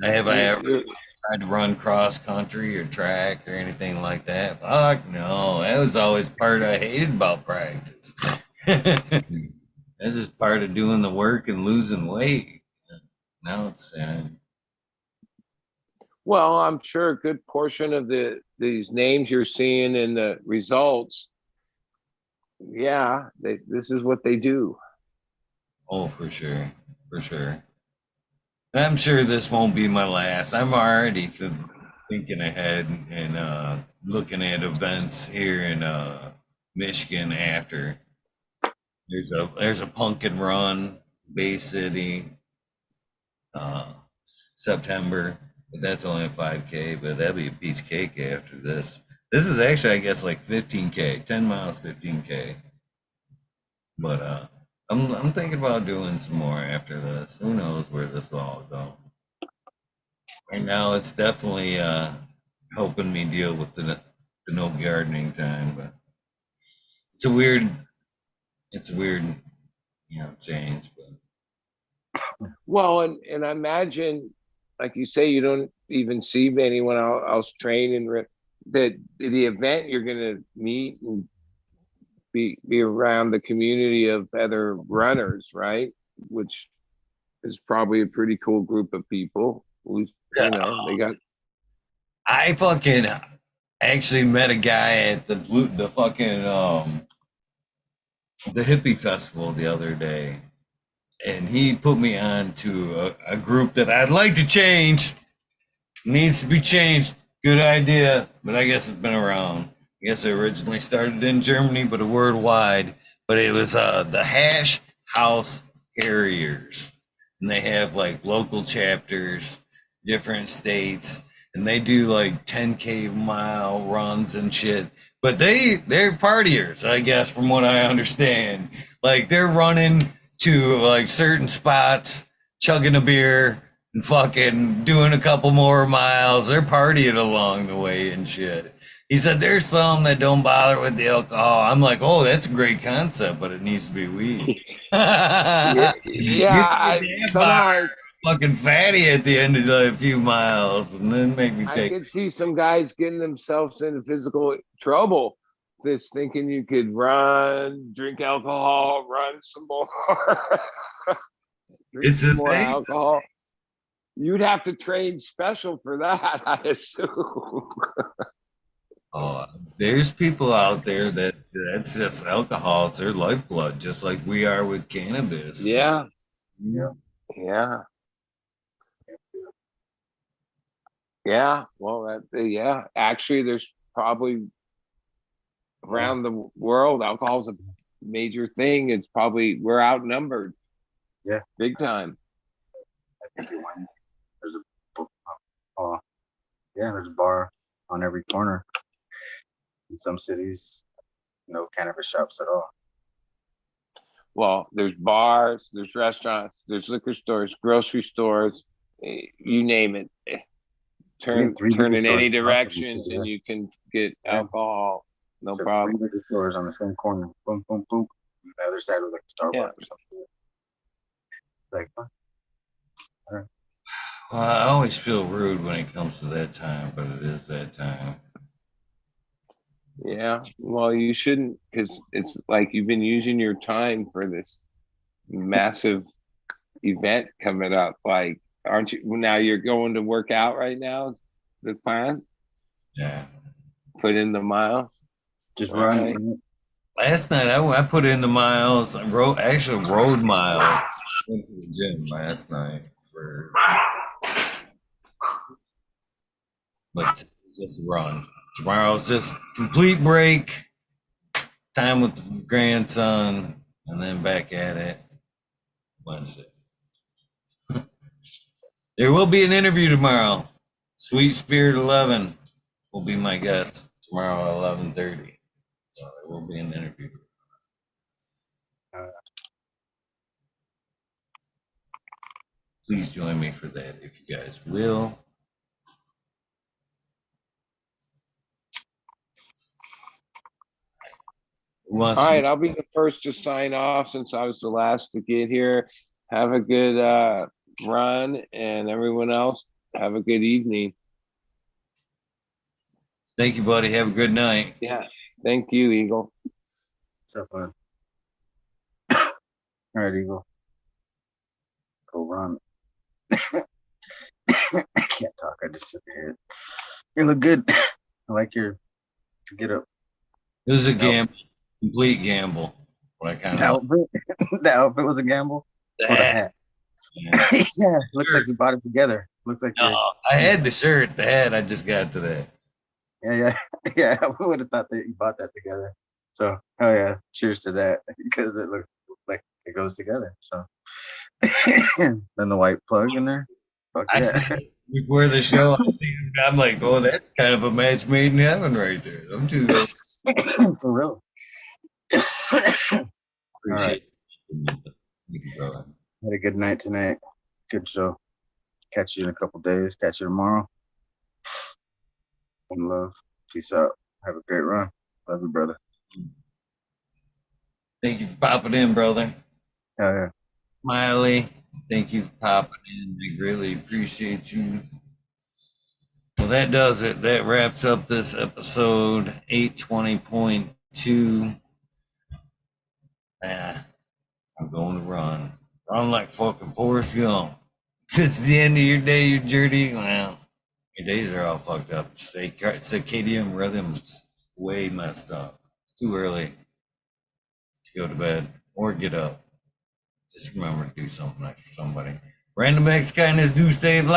I ever tried to run cross country or track or anything like that? Fuck no, that was always part I hated about practice. That's just part of doing the work and losing weight. Now it's well, I'm sure a good portion of these names you're seeing in the results, yeah, this is what they do. oh, for sure. I'm sure this won't be my last. I'm already thinking ahead and looking at events here in Michigan after. There's a pumpkin run, Bay City, September. But that's only a 5K, but that'd be a piece of cake after this. This is actually, I guess, like 15K, 10 miles, 15K. But I'm thinking about doing some more after this. Who knows where this will all go? Right now, it's definitely helping me deal with the no gardening time, but it's a weird, it's a weird, change. But Well, and I imagine, like you say, you don't even see anyone else training. That the event you're gonna meet and be around the community of other runners, right? Which is probably a pretty cool group of people. Who's they got. I fucking actually met a guy at the fucking the hippie festival the other day, and he put me on to a group that I'd like to change. Needs to be changed. Good idea, but I guess it's been around. I guess it originally started in Germany, but a word wide. But it was the Hash House Harriers, and they have like local chapters, different states, and they do like 10K mile runs and shit. But they're partiers, I guess, from what I understand. Like they're running to like certain spots, chugging a beer, and fucking doing a couple more miles. They're partying along the way and shit. He said there's some that don't bother with the alcohol. I'm like, oh, that's a great concept, but it needs to be weed. Yeah, somehow Fucking fatty at the end of a few miles, and then make me I take. could see some guys getting themselves into physical trouble. Just thinking you could run, drink alcohol, run some more, drink It's some a more thing. alcohol. You'd have to train special for that, I assume. Oh, there's people out there that's just alcohol. It's their lifeblood, just like we are with cannabis. Yeah, Yeah. yeah, yeah. Well, yeah. Actually, there's probably around the world, alcohol's a major thing. It's probably we're outnumbered. Yeah. Big time. I think there's there's a bar on every corner. In some cities, no cannabis shops at all. Well, there's bars, there's restaurants, there's liquor stores, grocery stores, you name it. Turn in any directions and you can get alcohol. No problem. 3 liquor stores on the same corner. Boom, boom, boom. The other side was like a Starbucks or something. Like, huh? All right. Well, I always feel rude when it comes to that time, but it is that time. Yeah, well, you shouldn't, because it's like you've been using your time for this massive event coming up. Like, aren't you? Now you're going to work out right now. Is the plan? Yeah. Put in the mile. Just run. Last night I put in the miles. I rode miles. Went to the gym last night but just run. Tomorrow's just complete break, time with the grandson, and then back at it Wednesday. There will be an interview tomorrow. Sweet Spirit 11 will be my guest tomorrow at 11:30. So there will be an interview. Please join me for that if you guys will. All right, I'll be the first to sign off since I was the last to get here. Have a good run, and everyone else, have a good evening. Thank you, buddy. Have a good night. Yeah, thank you, Eagle. What's up, bud? All right, Eagle. Go run. I can't talk. I just sit here. You look good. I like your get up. It was a gamble, complete gamble. What I kind of outfit. The outfit was a gamble. the Or the hat. hat. Yeah. Yeah, looks like you bought it together. Looks like No, I had the shirt, the hat. I just got to that. yeah. I would have thought that you bought that together. So, oh yeah, cheers to that because it looks like it goes together. So, then the white plug in there. Fuck I yeah. said, before the show, I'm like, oh, that's kind of a match made in heaven right there. Them two guys. For real. Appreciate it. Thank you, brother. Had a good night tonight. Good show. Catch you in a couple days. Catch you tomorrow. One love. Peace out. Have a great run. Love you, brother. Thank you for popping in, brother. Hell yeah. Smiley, thank you for popping in. We really appreciate you. Well, that does it. That wraps up this episode 820.2. I'm going to run. Run like fucking Forrest Gump. It's the end of your day, your journey. Well, your days are all fucked up. Circadian rhythms way messed up. It's too early to go to bed or get up. Just remember to do something nice for somebody. Random acts of kindness do stay alive.